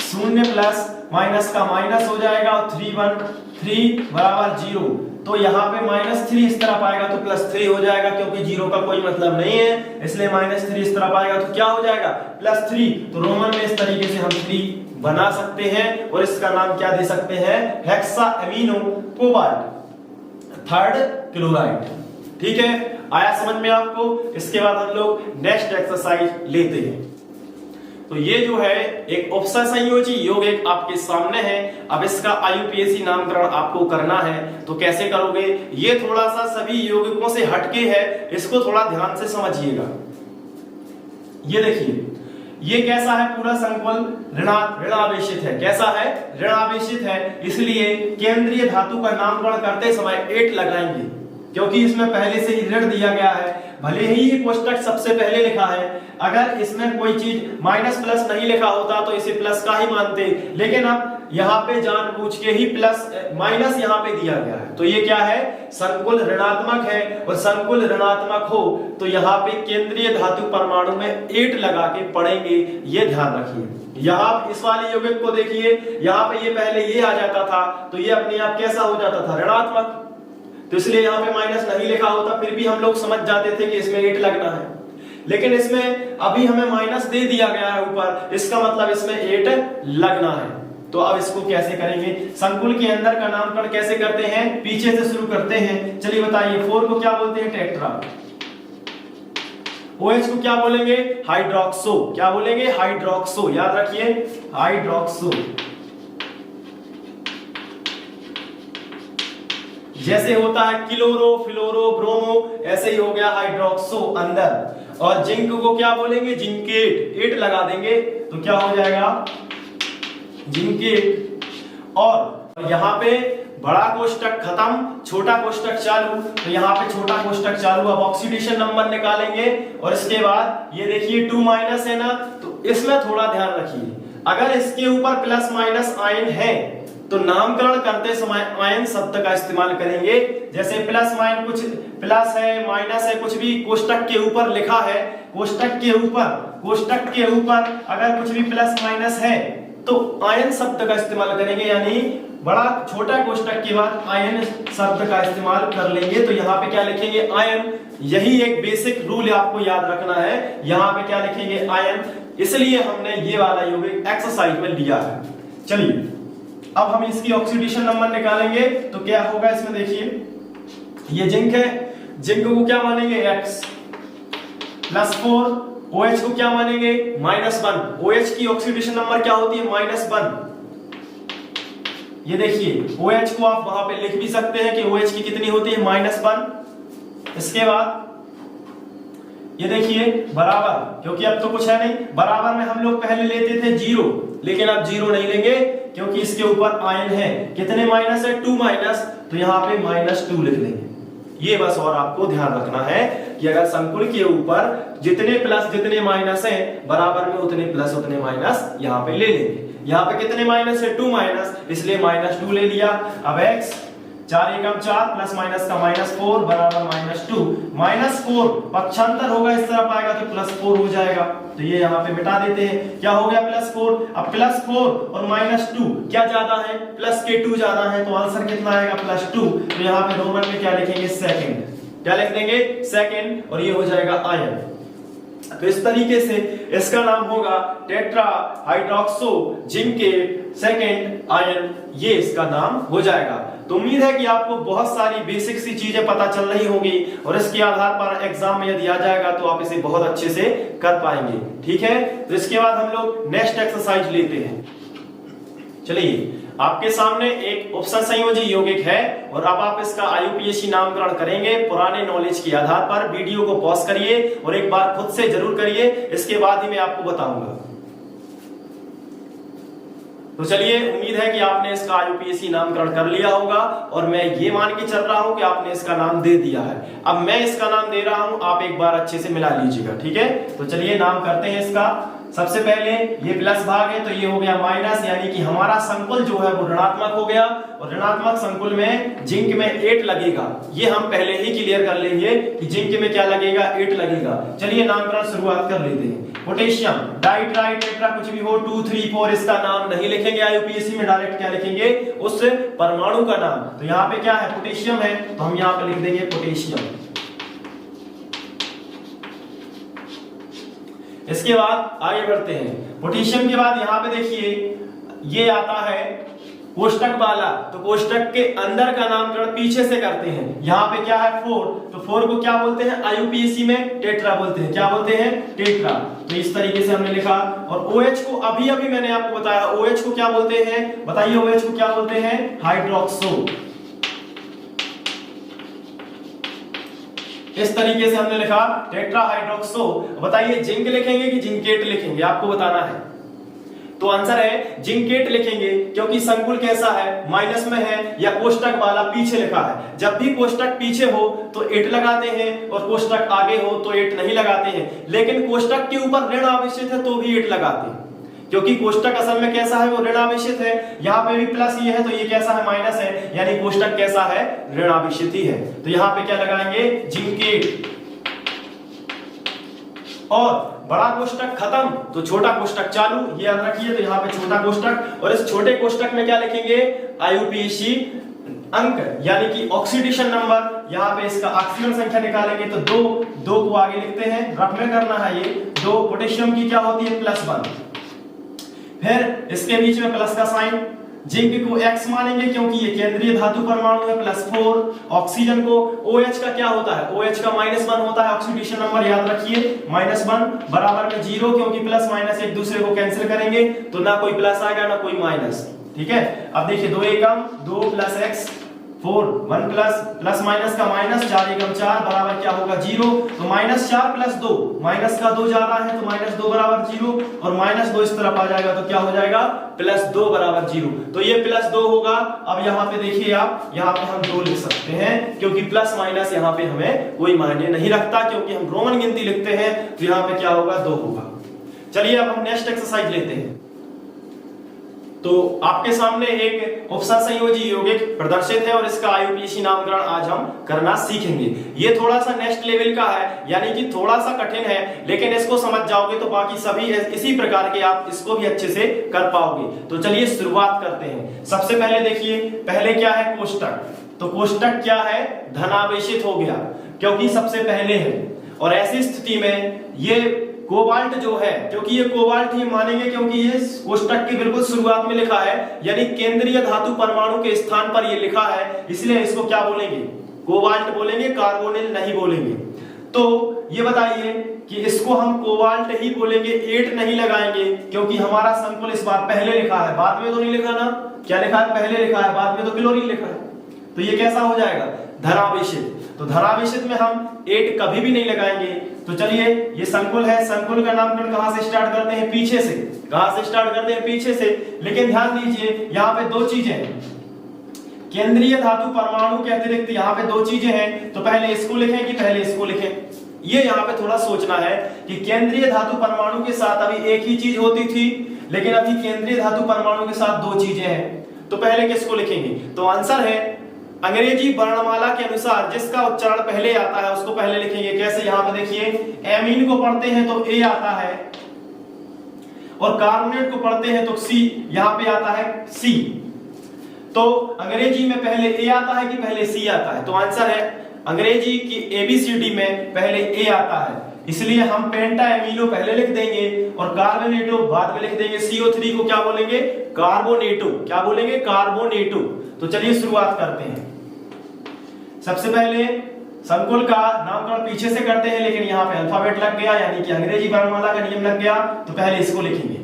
0 प्लस माइनस का माइनस हो जाएगा और 3 1 3 बराबर 0। तो यहाँ पे -3 इस तरफ आएगा तो +3 हो जाएगा, क्योंकि 0 का कोई मतलब नहीं है, इसलिए -3 इस तरफ आएगा तो क्या हो जाएगा, +3। तो रोमन में इस तरीके से हम 3 बना सकते हैं और इसका नाम क्या दे सकते हैं, hexa amino cobalt 3rd chloride. ठीक है, आया समझ में आपको। इसके बाद हम लोग नेक्स्ट एक्सरसाइज लेते हैं। तो ये जो है एक उपसर संयोजी यौगिक आपके सामने है, अब इसका आईयूपीएसी नामकरण आपको करना है, तो कैसे करोगे, ये थोड़ा सा सभी यौगिकों से हटके है, इसको थोड़ा ध्यान से समझिएगा। ये देखिए, ये कैसा है, पूरा संकुल ऋणावेशित है। कैसा है, ऋणावेशित है, इसलिए केंद्रीय धातु का नामकरण करते समय 8 लगाएंगे, क्योंकि इसमें पहले से ही ऋण दिया गया है। भले ही ये कोष्टक सबसे पहले लिखा है, अगर इसमें कोई चीज माइनस प्लस नहीं लिखा होता तो इसे प्लस का ही मानते, लेकिन अब यहाँ पे जानबूझ के ही प्लस माइनस यहाँ पे दिया गया है, तो ये क्या है, संकुल ऋणात्मक है, और संकुल ऋणात्मक हो तो यहाँ पे केंद्रीय धातु परमाणु में 8 लगा के पढ़ेंगे, ये ध्यान रखिए। यहाँ इस वाले यौगिक को देखिए, यहाँ पे ये पहले ये आ जाता था तो ये अपने आप कैसा हो जाता था, ऋणात्मक, तो इसलिए यहाँ पे माइनस नहीं लिखा होता, फिर भी हम लोग समझ जाते थे कि इसमें 8 लगना है। लेकिन इसमें अभी हमें माइनस दे दिया गया है ऊपर, इसका मतलब इसमें 8 लगना है। तो अब इसको कैसे करेंगे, संकुल के अंदर का नामकरण कैसे करते हैं, पीछे से शुरू करते हैं। चलिए बताइए, 4 को क्या बोलते हैं, टेट्रा। OH को क्या बोलेंगे, हाइड्रोक्सो। क्या बोलेंगे, हाइड्रोक्सो, याद रखिए, हाइड्रोक्सो। जैसे होता है क्लोरो फ्लोरो ब्रोमो, ऐसे ही हो गया हाइड्रोक्सो अंदर। और जिंक को क्या बोलेंगे, जिंकेट, 8 लगा देंगे तो क्या हो जाएगा, जिंकेट। और यहाँ पे बड़ा कोष्टक खत्म, छोटा कोष्टक चालू, तो यहाँ पे छोटा कोष्टक चालू। अब ऑक्सीडेशन नंबर निकालेंगे, और इसके बाद ये देखिए 2- है ना, तो इसमें थोड़ा ध्यान रखिए, अगर इसके ऊपर प्लस माइनस आयन है तो नामकरण करते समय आयन शब्द का इस्तेमाल करेंगे। जैसे प्लस माइन, कुछ प्लस है माइनस है, कुछ भी कोष्टक के ऊपर लिखा है, कोष्टक के ऊपर अगर कुछ भी प्लस माइनस है तो आयन शब्द का इस्तेमाल करेंगे, यानी बड़ा छोटा कोष्टक के बाद आयन शब्द का इस्तेमाल कर लेंगे। तो यहाँ पे क्या लिखेंगे? आयन। यही एक बेसिक रूल आपको याद रखना है। यहाँ पे क्या लिखेंगे? आयन। इसलिए हमने ये वाला यौगिक एक्सरसाइज में लिया है। चलिए अब हम इसकी ऑक्सीडेशन नंबर निकालेंगे। तो क्या होगा इसमें? देखिए ये जिंक है, जिंक को क्या मानेंगे? X +4। OH को क्या मानेंगे? -1। OH की ऑक्सीडेशन नंबर क्या होती है? -1। ये देखिए OH को आप वहां पे लिख भी सकते हैं कि OH की कितनी होती है? -1। इसके बाद ये देखिए बराबर, क्योंकि अब तो कुछ है नहीं, बराबर में हम लोग पहले लेते थे 0, लेकिन अब 0 नहीं लेंगे क्योंकि इसके ऊपर आयन है। कितने माइनस है? 2 माइनस, तो यहाँ पे -2 लिख लेंगे। ये बस और आपको ध्यान रखना है कि अगर संकुल के ऊपर जितने प्लस जितने माइनस हैं, बराबर में उतने प्लस उतने माइनस यहाँ पे ले लेंगे। यहाँ पे कितने माइनस है? 2 माइनस, इसलिए -2 ले लिया। अब x 4 एकम 4 प्लस माइनस का -4 बराबर -2। -4 पक्षांतर होगा, इस तरफ आएगा तो +4 हो जाएगा। तो ये यहाँ पे मिटा देते हैं। क्या हो गया? +4। अब +4 और -2 क्या ज्यादा है? प्लस के 2 ज्यादा है, तो आंसर कितना आएगा? +2। तो यहाँ पे रोमन में क्या लिखेंगे? सेकंड। क्या लिख देंगे? सेकंड। और ये हो जाएगा आयन। तो इस तरीके से इसका नाम होगा tetra hydroxo zincate second ion, ये इसका नाम हो जाएगा। तो उम्मीद है कि आपको बहुत सारी बेसिक सी चीजें पता चल रही होंगी और इसके आधार पर एग्जाम में यदि आ जाएगा तो आप इसे बहुत अच्छे से कर पाएंगे। ठीक है, तो इसके बाद हम लोग नेक्स्ट एक्सरसाइज लेते हैं। चलिए आपके सामने एक ऑप्शन संयोजी यौगिक है और अब आप इसका आईयूपीएसी नामकरण करेंगे पुराने नॉलेज के आधार पर। वीडियो को पॉज करिए और एक बार खुद से जरूर करिए, इसके बाद ही मैं आपको बताऊंगा। तो चलिए, उम्मीद है कि आपने इसका आईयूपीएसी नामकरण कर लिया होगा और मैं ये मान के चल रहा हूं कि आपने इसका नाम दे दिया है। अब मैं इसका नाम दे रहा हूं, आप एक बार अच्छे से मिला लीजिएगा। ठीक है, तो चलिए नाम करते हैं इसका। सबसे पहले ये प्लस भाग है तो ये हो गया माइनस, यानी कि हमारा संकुल जो है वो ऋणात्मक हो गया और ऋणात्मक संकुल में जिंक में 8 लगेगा। ये हम पहले ही क्लियर कर लेंगे कि जिंक में क्या लगेगा? 8 लगेगा। चलिए नामकरण शुरुआत कर लेते हैं। पोटेशियम डाई ट्राई टेट्रा कुछ भी हो 2 3 4 इसका नाम नहीं लिखेंगे आईयूपीएसी में, डायरेक्ट क्या लिखेंगे? उस परमाणु का नाम। तो यहाँ पे क्या है? पोटेशियम है, तो हम यहाँ पे लिख देंगे पोटेशियम। इसके बाद आगे बढ़ते हैं। पोटेशियम के बाद यहाँ पे देखिए ये आता है कोष्टक वाला, तो कोष्टक के अंदर का नामकरण पीछे से करते हैं। यहाँ पे क्या है? 4, तो 4 को क्या बोलते हैं आईयूपीएसी में? टेट्रा बोलते हैं। क्या बोलते हैं? टेट्रा। तो इस तरीके से हमने लिखा। और OH को अभी अभी मैंने आपको बताया, OH को क्या बोलते हैं? बताइए OH को क्या बोलते हैं? हाइड्रोक्सो। इस तरीके से हमने लिखा टेट्रा हाइड्रोक्सो। बताइए जिंक लिखेंगे कि जिंकेट लिखेंगे? आपको बताना है। तो आंसर है जिंकेट लिखेंगे, क्योंकि संकुल कैसा है? माइनस में है या कोष्टक वाला पीछे लिखा है। जब भी कोष्टक पीछे हो तो 8 लगाते हैं और कोष्टक आगे हो तो 8 नहीं लगाते हैं, लेकिन कोष्टक के ऊपर ऋण आवेशित है तो भी 8 लगाते हैं, क्योंकि कोष्टक असल में कैसा है? वो ऋणावेशित है। यहाँ पे भी प्लस ये है तो ये कैसा है? माइनस है, यानी कोष्टक कैसा है? ऋणावेशित ही है। तो यहाँ पे क्या लगाएंगे? जिंकेट। और बड़ा कोष्टक खत्म तो छोटा कोष्टक चालू, ये याद रखिए। तो यहाँ पे छोटा कोष्टक, और इस छोटे कोष्टक में क्या लिखेंगे? आईयूपीएसी अंक, यानी कि ऑक्सीडेशन नंबर। यहाँ पे इसका ऑक्सीजन संख्या निकालेंगे तो 2 को आगे लिखते हैं, रफ में करना है ये। 2 पोटेशियम की क्या होती है? +1। फिर इसके बीच में प्लस का साइन। जिंक को X मानेंगे क्योंकि ये केंद्रीय धातु परमाणु है, +4। ऑक्सीजन को OH का क्या होता है? OH का -1 होता है, ऑक्सीडेशन नंबर याद रखिए -1 बराबर में 0, क्योंकि प्लस माइनस एक दूसरे को कैंसिल करेंगे तो ना कोई प्लस आएगा ना कोई माइनस। ठीक है, अब देखिए 2 एकम 2 + x 4 1 प्लस माइनस का माइनस 4 एकम 4 बराबर क्या होगा? 0। तो -4 + 2, माइनस का 2 ज्यादा है तो -2 बराबर 0, और -2 इस तरफ आ जाएगा तो क्या हो जाएगा? +2 बराबर 0। तो ये +2 होगा। अब यहाँ पे देखिए आप, यहाँ पे हम 2 लिख सकते हैं, क्योंकि प्लस माइनस यहाँ पे हमें कोई मायने नहीं रखता, क्योंकि हम रोमन गिनती लिखते हैं। तो यहाँ पे क्या होगा? 2 होगा। चलिए अब हम नेक्स्ट एक्सरसाइज लेते हैं। तो आपके सामने एक उपसंयोजी यौगिक प्रदर्शित है और इसका आईयूपीएसी नामकरण आज हम करना सीखेंगे। ये थोड़ा सा नेक्स्ट लेवल का है, यानी कि थोड़ा सा कठिन है, लेकिन इसको समझ जाओगे तो बाकी सभी इसी प्रकार के आप इसको भी अच्छे से कर पाओगे। तो चलिए शुरुआत करते हैं। सबसे पहले देखिए, पहले क्या है कोष्टक, तो कोष्टक क्या है, धनावेशित हो गया क्योंकि सबसे पहले है। और ऐसी स्थिति में ये कोबाल्ट जो है, क्योंकि ये कोबाल्ट ही मानेंगे क्योंकि ये कोष्टक की बिल्कुल शुरुआत में लिखा है, यानी केंद्रीय धातु परमाणु के स्थान पर ये लिखा है, इसलिए इसको क्या बोलेंगे, कोबाल्ट बोलेंगे, कार्बोनिल नहीं बोलेंगे। तो ये बताइए कि इसको हम कोबाल्ट ही बोलेंगे, 8 नहीं लगाएंगे क्योंकि हमारा संकुल इस बार पहले लिखा है, बाद में तो नहीं लिखा ना। क्या लिखा है, पहले लिखा है, बाद में तो क्लोरीन लिखा है। तो ये कैसा हो जाएगा, धनावेशित। तो धनावेशित में हम 8 कभी भी नहीं लगाएंगे। तो चलिए ये संकुल है, संकुल का नामकरण कहां से स्टार्ट करते हैं, पीछे से। कहां से स्टार्ट करते हैं, पीछे से। लेकिन ध्यान दीजिए यहाँ पे दो चीजें हैं, केंद्रीय धातु परमाणु के अतिरिक्त यहाँ पे दो चीजें हैं। तो पहले इसको लिखें कि पहले इसको लिखें, ये यहाँ पे थोड़ा सोचना है कि केंद्रीय धातु परमाणु के साथ अभी एक ही चीज होती थी, लेकिन अभी केंद्रीय धातु परमाणु के साथ दो चीजें हैं। तो पहले किसको लिखेंगे, तो आंसर है अंग्रेजी वर्णमाला के अनुसार जिसका उच्चारण पहले आता है उसको पहले लिखेंगे। कैसे, यहाँ पे देखिए, एमीन को पढ़ते हैं तो ए आता है, और कार्बोनेट को पढ़ते हैं तो सी, यहाँ पे आता है सी। तो अंग्रेजी में पहले ए आता है कि पहले सी आता है, तो आंसर है अंग्रेजी की एबीसीडी में पहले ए आता है, इसलिए हम पेंटा एमिनो पहले लिख देंगे और कार्बोनेटो बाद में लिख देंगे। CO3 को क्या बोलेंगे, कार्बोनेटो। क्या बोलेंगे, कार्बोनेटो। तो चलिए शुरुआत करते हैं। सबसे पहले संकुल का नामकरण पीछे से करते हैं, लेकिन यहाँ पे अल्फाबेट लग गया, यानी कि अंग्रेजी वर्णमाला का नियम लग गया। तो पहले इसको लिखेंगे,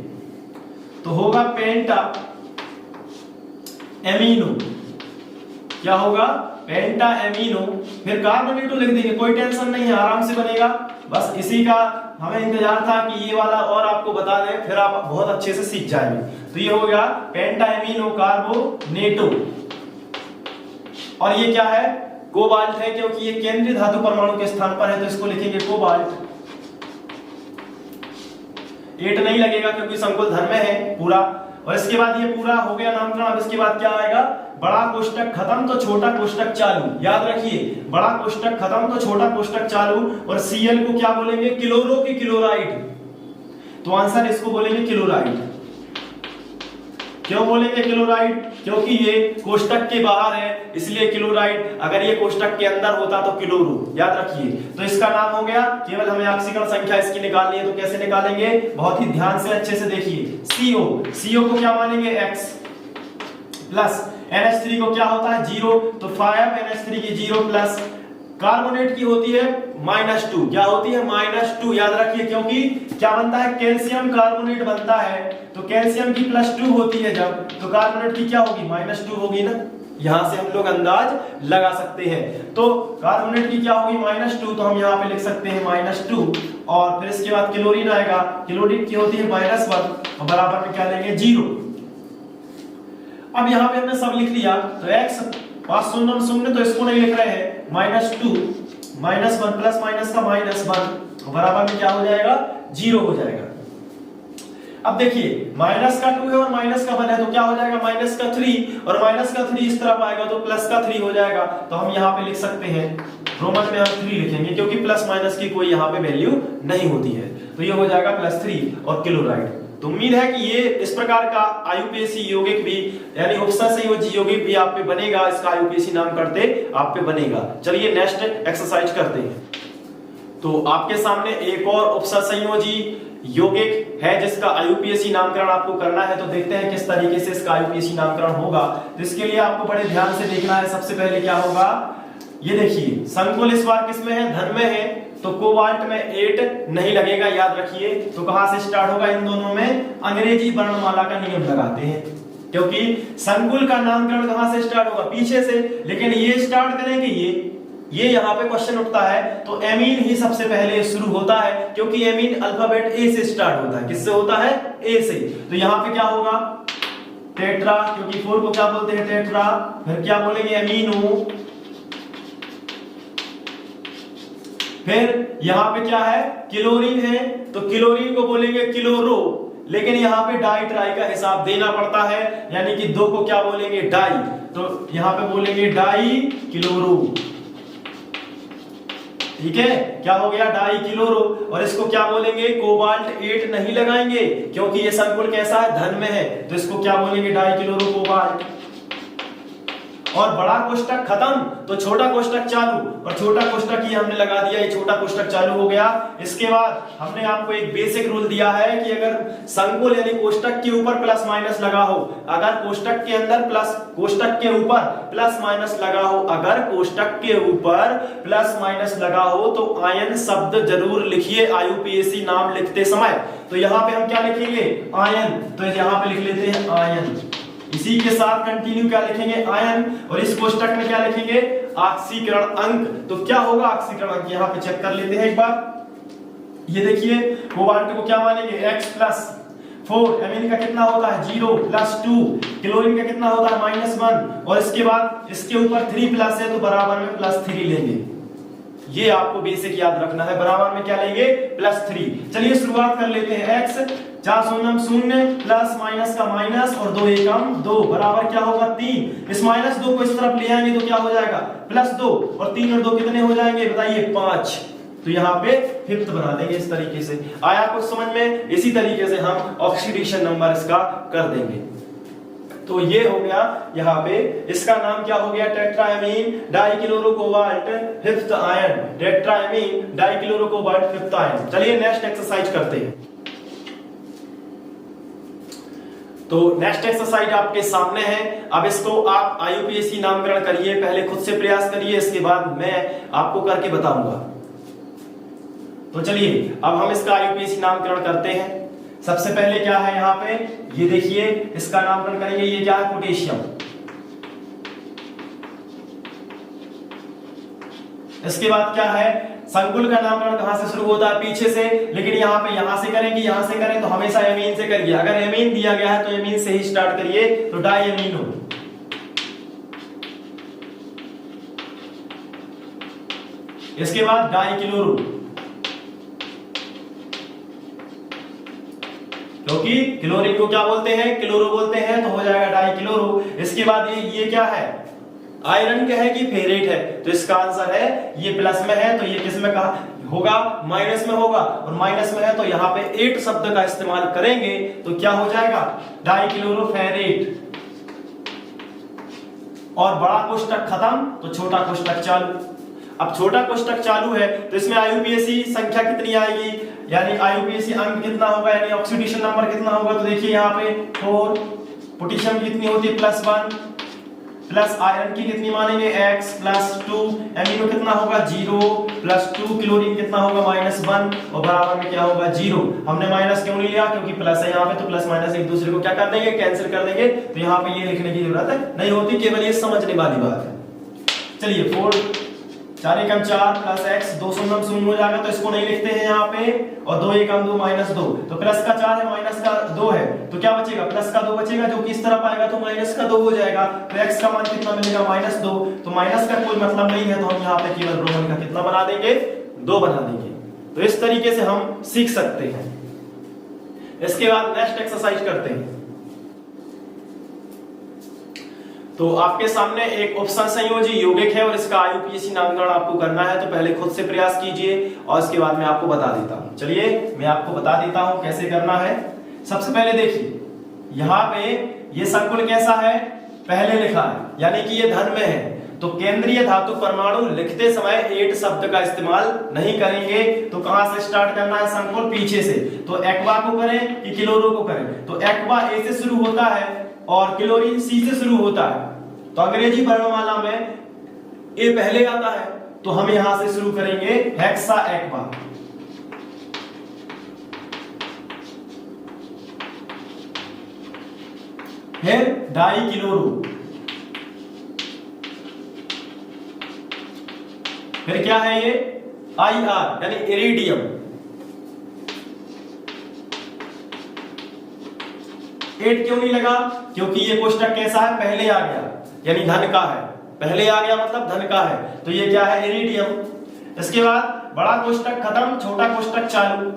तो होगा पेंटा एमिनो। क्या होगा, पेंटा एमिनो। फिर कार्बोनेटो लिख देंगे, कोई टेंशन नहीं है, आराम से बनेगा। बस इसी का हमें इंतजार था कि ये वाला और आपको बता दें, फिर आप बहुत अच्छे से सीख जाएंगे। तो ये हो गया पेंटा एमिनो कार्बोनेटो। और ये क्या है, कोबाल्ट है, क्योंकि ये केंद्रीय धातु परमाणु के स्थान पर है, तो इसको लिखेंगे कोबाल्ट। 8 नहीं लगेगा क्योंकि संकुल धन में है पूरा। और इसके बाद ये पूरा हो गया नामकरण। अब इसके बाद क्या आएगा, बड़ा कोष्टक खत्म तो छोटा कोष्टक चालू। याद रखिए, बड़ा कोष्टक खत्म तो छोटा कोष्टक चालू। और Cl को क्या बोलेंगे, क्लोरो की क्लोराइड। तो आंसर इसको बोलेंगे क्लोराइड। क्यों बोलेंगे क्लोराइड, क्योंकि ये कोष्टक के बाहर है, इसलिए क्लोराइड। अगर ये कोष्टक के अंदर होता तो क्लोरो। याद रखिए, तो इसका नाम हो गया। केवल हमें ऑक्सीकरण संख्या इसकी निकालनी है, तो कैसे निकालेंगे, बहुत ही ध्यान से अच्छे से देखिए। CO को क्या मानेंगे, X प्लस NH3 को क्या होता है 0, तो 5NH3 की 0 प्लस कार्बोनेट की होती है -2। क्या होती है, -2। याद रखिए, क्योंकि क्या बनता है, कैल्शियम कार्बोनेट बनता है, तो कैल्शियम की +2 होती है जब, तो कार्बोनेट की क्या होगी, -2 होगी ना। यहां से हम लोग अंदाज लगा सकते हैं। तो कार्बोनेट की क्या होगी, -2, तो हम यहाँ पे लिख सकते हैं -2। और फिर इसके बाद क्लोरीन आएगा, क्लोरीन की होती है -1, और बराबर में क्या लेंगे, 0। अब यहाँ पे हमने सब लिख लिया, तो x 5 शून्य शून्य, तो इसको नहीं लिख रहे हैं, -2 -1 प्लस माइनस का -1, बराबर में क्या हो जाएगा, 0 हो जाएगा। अब देखिए, माइनस का 2 है और माइनस का 1 है, तो क्या हो जाएगा, माइनस का 3, और माइनस का 3 इस तरफ आएगा तो प्लस का 3 हो जाएगा। तो हम यहाँ पे लिख सकते हैं, रोमन में हम 3 लिखेंगे, क्योंकि प्लस माइनस की कोई यहाँ पे वैल्यू नहीं होती है। तो ये हो जाएगा +3 और क्लोराइड। तो उम्मीद है कि ये इस प्रकार का आईयूपीएसी यौगिक भी, यानी उपसंयोजी यौगिक भी आप पे बनेगा। इसका आईयूपीएसी नाम करते आप पे बनेगा। चलिए नेक्स्ट एक्सरसाइज करते हैं। तो आपके सामने एक और उपसंयोजी यौगिक है जिसका आईयूपीएसी नामकरण आपको करना है। तो देखते हैं किस तरीके से इसका आईयूपीएसी नामकरण होगा। तो इसके लिए आपको बड़े ध्यान से देखना है। सबसे पहले क्या होगा, ये देखिए, संकुल इस बार किस में है, धन में है, तो कोबाल्ट में 8 नहीं लगेगा, याद रखिए। तो कहां से स्टार्ट होगा, इन दोनों में अंग्रेजी वर्णमाला का नियम लगाते हैं, क्योंकि संकुल का नामकरण कहां से स्टार्ट होगा, पीछे से। लेकिन ये स्टार्ट करेंगे, ये यहाँ पे क्वेश्चन उठता है, तो एमीन ही सबसे पहले शुरू होता है, क्योंकि एमीन अल्फाबेट ए से स्टार्ट होता है। किससे होता है, ए से। तो यहाँ पे क्या होगा, टेट्रा, क्योंकि 4 को क्या बोलते हैं, टेट्रा। फिर क्या बोलेंगे, एमीनो। फिर यहाँ पे क्या है, क्लोरीन है, तो क्लोरीन को बोलेंगे क्लोरो। लेकिन यहाँ पे डाई ट्राई का हिसाब देना पड़ता है, यानी कि 2 को क्या बोलेंगे, डाई, तो यहाँ पे बोलेंगे डाई क्लोरो। ठीक है, क्या हो गया, डाई क्लोरो। और इसको क्या बोलेंगे, कोबाल्ट 8 नहीं लगाएंगे क्योंकि ये संकुल कैसा है, धन में है, तो इसको क्या बोलेंगे, डाई क्लोरो कोबाल्ट। और बड़ा कोष्टक खत्म तो छोटा कोष्टक चालू, और छोटा कोष्टक ही हमने लगा दिया, ये छोटा कोष्टक चालू हो गया। इसके बाद हमने आपको एक बेसिक रूल दिया है कि अगर संकुल यानी कोष्टक के ऊपर प्लस माइनस लगा हो, अगर कोष्टक के अंदर प्लस, कोष्टक के ऊपर प्लस माइनस लगा हो, अगर कोष्टक के ऊपर प्लस माइनस लगा हो तो आयन शब्द जरूर लिखिए आईयूपीएसी नाम लिखते समय। तो यहाँ पे हम क्या लिखेंगे, आयन, तो यहाँ पे लिख लेते हैं आयन। इसी के साथ कंटिन्यू क्या लिखेंगे, आयन, और इस कोष्टक में क्या लिखेंगे, ऑक्सीकरण अंक। तो क्या होगा ऑक्सीकरण अंक, यहाँ पे चेक कर लेते हैं एक बार। ये देखिए कोबाल्ट को क्या मानेंगे, X+4, एमीन का कितना होता है 0 +2, क्लोरीन का कितना होता है -1, और इसके बाद इसके ऊपर 3 प्लस है तो बराबर में +3 लेंगे। ये आपको बेसिक याद रखना है, बराबर में क्या लेंगे, +3। चलिए शुरुआत कर लेते हैं। X 4 शून्य शून्य, प्लस माइनस का माइनस, और 2 एकम 2, बराबर क्या होगा 3। इस -2 को इस तरफ ले आएंगे तो क्या हो जाएगा, +2, और 3 और 2 कितने हो जाएंगे बताइए, 5। तो यहाँ पे फिफ्थ बना देंगे इस तरीके से। आया कुछ समझ में, इसी तरीके से हम ऑक्सीडेशन नंबर इसका कर देंगे। तो ये हो गया यहाँ पे, इसका नाम क्या हो गया, tetraammine dichloro cobalt fifth ion, tetraammine dichloro cobalt fifth ion. चलिए नेक्स्ट एक्सरसाइज करते हैं। तो नेक्स्ट एक्सरसाइज आपके सामने है। अब इसको आप आईयूपीएसी नामकरण करिए, पहले खुद से प्रयास करिए, इसके बाद मैं आपको करके बताऊंगा। तो चलिए अब हम इसका आईयूपीएसी नामकरण करते हैं। सबसे पहले क्या है यहाँ पे, ये देखिए इसका नामकरण करेंगे, ये क्या है, पोटेशियम। इसके बाद क्या है, संकुल का नामकरण कहां से शुरू होता है, पीछे से, लेकिन यहाँ पे यहां से करेंगे, यहां से करें तो हमेशा एमीन से करिए। अगर एमीन दिया गया है तो एमीन से ही स्टार्ट करिए, तो डाइएमीनो। इसके बाद डाइक्लोरो, क्योंकि क्लोरीन को क्या बोलते हैं, क्लोरो बोलते हैं, तो हो जाएगा डाइक्लोरो। इसके बाद ये क्या है, आयरन क्या है कि फेरेट है, तो इसका आंसर है ये प्लस में है, तो ये किस में कहा होगा, माइनस में होगा, और माइनस में है तो यहाँ पे 8 शब्द का इस्तेमाल करेंगे तो क्या हो जाएगा, डाइक्लोरोफेरेट। और बड़ा कोष्टक खत्म तो छोटा कोष्टक चालू। अब छोटा कोष्टक चालू है तो इसमें आईयूपीएसी संख्या कितनी आएगी, यानी आईयूपीएसी अंक कितना होगा, यानी ऑक्सीडेशन नंबर कितना होगा। तो देखिए यहाँ पे 4, पोटेशियम कितनी होती है +1, प्लस आयरन की कितनी मानेंगे X+2, एमिनो कितना होगा 0 +2, क्लोरीन कितना होगा -1, और बराबर में क्या होगा 0। हमने माइनस क्यों नहीं लिया, क्योंकि प्लस है यहाँ पे, तो प्लस माइनस एक दूसरे को क्या कर देंगे, कैंसिल कर देंगे। तो यहाँ पे ये लिखने की जरूरत नहीं होती, केवल ये समझने वाली बात है। चलिए 4 4 एकम 4 प्लस x 2 शून्य शून्य हो जाएगा, तो इसको नहीं लिखते हैं यहाँ पे, और 2 एकम 2 -2, तो प्लस का 4 है माइनस का 2 है, तो क्या बचेगा, प्लस का 2 बचेगा, जो कि इस तरफ आएगा तो माइनस का 2 हो जाएगा। तो x का मान कितना मिलेगा -2, तो माइनस का कोई मतलब नहीं है, तो हम यहाँ पे केवल रोमन का कितना बना देंगे, 2 बना देंगे। तो इस तरीके से हम सीख सकते हैं। इसके बाद नेक्स्ट एक्सरसाइज करते हैं। तो आपके सामने एक उपसंग संयोजी यौगिक है और इसका आईयूपीएसी नामकरण आपको करना है, तो पहले खुद से प्रयास कीजिए और इसके बाद मैं आपको बता देता हूं। चलिए मैं आपको बता देता हूं कैसे करना है। सबसे पहले देखिए यहाँ पे ये संकुल कैसा है, पहले लिखा है, यानी कि ये धन में है, तो केंद्रीय धातु परमाणु लिखते समय 8 शब्द का इस्तेमाल नहीं करेंगे। तो कहां से स्टार्ट करना है, संकुल पीछे से, तो एक्वा को करें कि क्लोरो को करें, तो एक्वा ए से शुरू होता है और क्लोरीन सी से शुरू होता है, तो अंग्रेजी वर्णमाला में ए पहले आता है, तो हम यहां से शुरू करेंगे हेक्सा एक्वा। फिर डाइक्लोरो, फिर क्या है ये IR यानी इरिडियम, एट क्यों नहीं लगा, क्योंकि ये कोष्टक कैसा है, पहले आ गया, यानी धन का है, पहले आ गया मतलब धन का है, तो ये क्या है इरिडियम। इसके बाद बड़ा कोष्टक खत्म, छोटा कोष्टक चालू,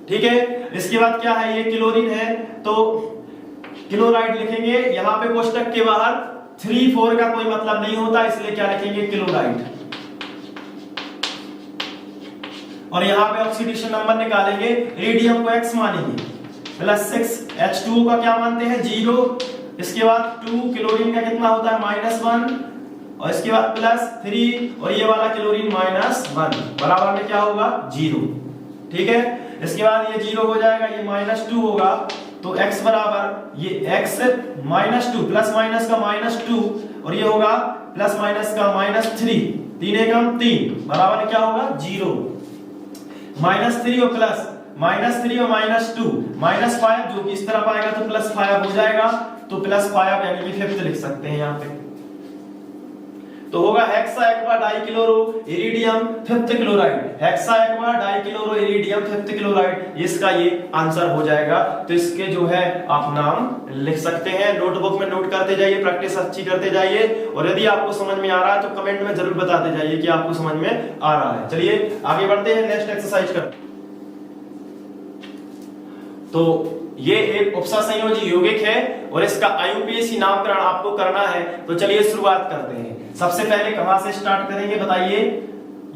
ठीक है। इसके बाद क्या है, ये क्लोरीन है तो क्लोराइड लिखेंगे। यहाँ पे कोष्टक के बाहर 3 4 का कोई मतलब नहीं होता, इसलिए क्या लिखेंगे, क्लोराइड। और यहाँ पे ऑक्सीडेशन नंबर निकालेंगे, इरिडियम को x मानेंगे, +6, H2O का क्या मानते हैं, 0। इसके बाद 2, क्लोरीन का कितना होता है, -1, और इसके बाद +3, और ये वाला क्लोरीन -1, बराबर में क्या होगा, 0। ठीक है। इसके बाद ये 0 हो जाएगा, ये -2 होगा, तो x बराबर ये x -2 प्लस माइनस का -2, और ये होगा प्लस माइनस का -3, 3 एकम 3, बराबर में क्या होगा, 0। -3 और प्लस, -3 और -2, -5, जो कि इस तरफ आएगा तो +5 हो जाएगा, तो +5 यानी कि 5th लिख सकते हैं यहाँ पे। तो होगा hexa aqua dichloro iridium 5th chloride, hexa aqua dichloro iridium 5th chloride, इसका ये आंसर हो जाएगा। तो इसके जो है आप नाम लिख सकते हैं, नोटबुक में नोट करते जाइए, प्रैक्टिस अच्छी करते जाइए, और यदि आपको समझ में आ रहा है तो कमेंट में जरूर बताते जाइए कि आपको समझ में आ रहा है। चलिए आगे बढ़ते हैं, नेक्स्ट एक्सरसाइज कर। तो ये एक उपसंयोजी यौगिक है और इसका आईयूपीएसी नामकरण आपको करना है। तो चलिए शुरुआत करते हैं। सबसे पहले कहां से स्टार्ट करेंगे बताइए।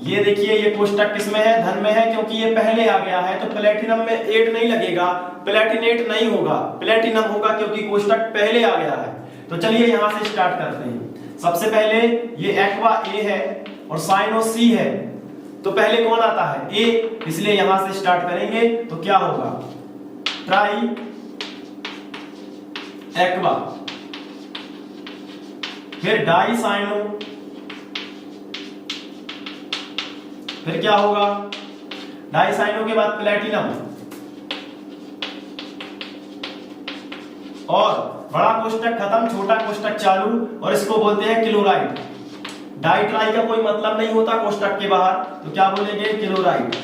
ये देखिए, ये कोष्टक किसमें है, धन में है, क्योंकि ये पहले आ गया है, तो प्लेटिनम में 8 नहीं लगेगा, प्लेटिनेट नहीं होगा, प्लेटिनम होगा, क्योंकि कोष्टक पहले आ गया है। तो चलिए यहां से स्टार्ट करते हैं। सबसे पहले ये एक्वा ए है और साइनो सी है, तो पहले कौन आता है, ए, इसलिए यहां से स्टार्ट करेंगे। तो क्या होगा, ट्राई एक्वा, फिर डाई साइनो, फिर क्या होगा, डाई साइनो के बाद प्लेटिनम, और बड़ा कोष्टक खत्म, छोटा कोष्टक चालू, और इसको बोलते हैं क्लोराइड। डाई ट्राई का कोई मतलब नहीं होता कोष्टक के बाहर, तो क्या बोलेंगे, क्लोराइड।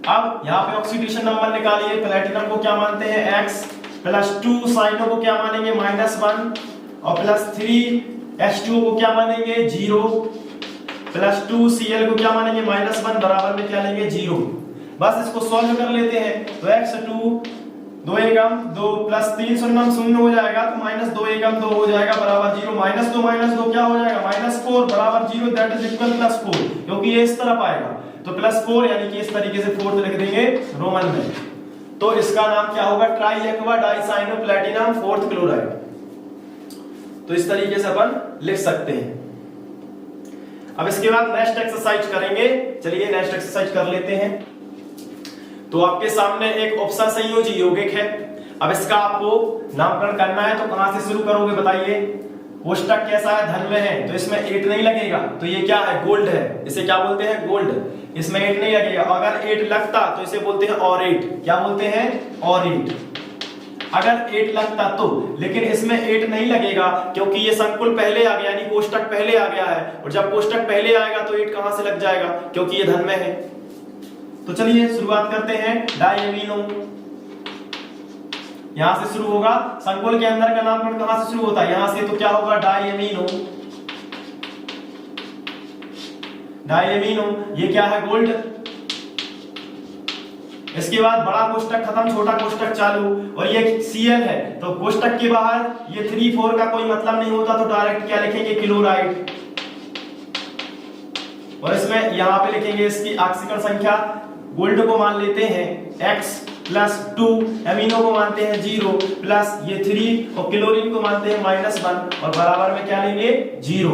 अब यहाँ पे ऑक्सीडेशन नंबर निकालिए, प्लेटिनम को क्या मानते हैं, x, +2 साइनो को क्या मानेंगे, -1, और +3 H2O को क्या मानेंगे, 0, +2 Cl को क्या मानेंगे, -1, बराबर में क्या लेंगे, 0। बस इसको सॉल्व कर लेते हैं। तो x2 2 एकम 2 +3 शून्य हो जाएगा, तो -2 एकम 2 हो जाएगा, बराबर 0, -2 क्या हो जाएगा, -4, बराबर 0, दैट इज इक्वल +4, क्योंकि ये इस तरफ आएगा, तो +4 यानी कि इस तरीके से 4th लिख देंगे रोमन में। तो इसका नाम क्या होगा, tri aqua dicyano platinum 4th chloride. तो इस तरीके से अपन लिख सकते हैं। अब इसके बाद नेक्स्ट एक्सरसाइज करेंगे। चलिए नेक्स्ट एक्सरसाइज कर लेते हैं। तो आपके सामने एक उपसंयोजी यौगिक है। अब इसका आपको नामकरण करना है, तो कहां से शुरू करोगे बताइए। कोष्टक कैसा है, धन में है, तो इसमें 8 नहीं लगेगा, तो ये क्या है, गोल्ड है, इसे क्या बोलते हैं, गोल्ड। इसमें 8 नहीं लगेगा, अगर 8 लगता तो इसे बोलते हैं ऑरेट। क्या बोलते हैं, ऑरेट। अगर 8 लगता तो, लेकिन इसमें 8 नहीं लगेगा, क्योंकि ये संकुल पहले आ गया, यानी कोष्टक पहले आ गया है, और जब कोष्टक पहले आएगा तो 8 कहां से लग जाएगा, क्योंकि ये धन में है। तो चलिए शुरुआत करते हैं। डाइएमिनो यहां से शुरू होगा, संकुल के अंदर का नामकरण कहां से शुरू होता है, यहां से, तो क्या होगा, डाइएमिनो। डाइएमिनो ये क्या है, गोल्ड। इसके बाद बड़ा कोष्टक खत्म, छोटा कोष्टक चालू, और ये Cl है, तो कोष्टक के बाहर ये 3 4 का कोई मतलब नहीं होता, तो डायरेक्ट क्या लिखेंगे, क्लोराइड। और इसमें यहां पे लिखेंगे इसकी ऑक्सीकरण संख्या, गोल्ड को मान लेते हैं x +2, एमिनो को मानते हैं 0, प्लस ये 3, और क्लोरीन को मानते हैं -1, और बराबर में क्या लेंगे, 0।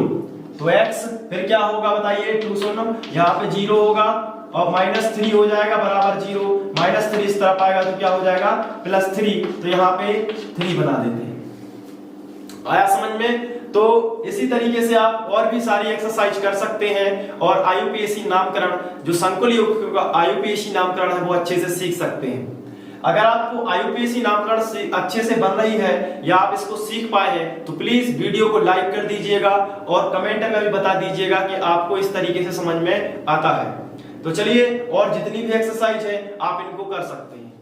तो x फिर क्या होगा बताइए, 2 शून्य, यहाँ पे 0 होगा, और -3 हो जाएगा, बराबर 0, -3 इस तरफ आएगा तो क्या हो जाएगा, +3, तो यहाँ पे 3 बना देते हैं। आया समझ में। तो इसी तरीके से आप और भी सारी एक्सरसाइज कर सकते हैं, और आईयूपीएसी नामकरण, जो संकुल यौगिकों का आईयूपीएसी नामकरण है, वो अच्छे से सीख सकते हैं। अगर आपको आईयूपीएसी नामकरण से अच्छे से बन रही है, या आप इसको सीख पाए हैं, तो प्लीज वीडियो को लाइक कर दीजिएगा, और कमेंट में भी बता दीजिएगा कि आपको इस तरीके से समझ में आता है। तो चलिए, और जितनी भी एक्सरसाइज है आप इनको कर सकते हैं।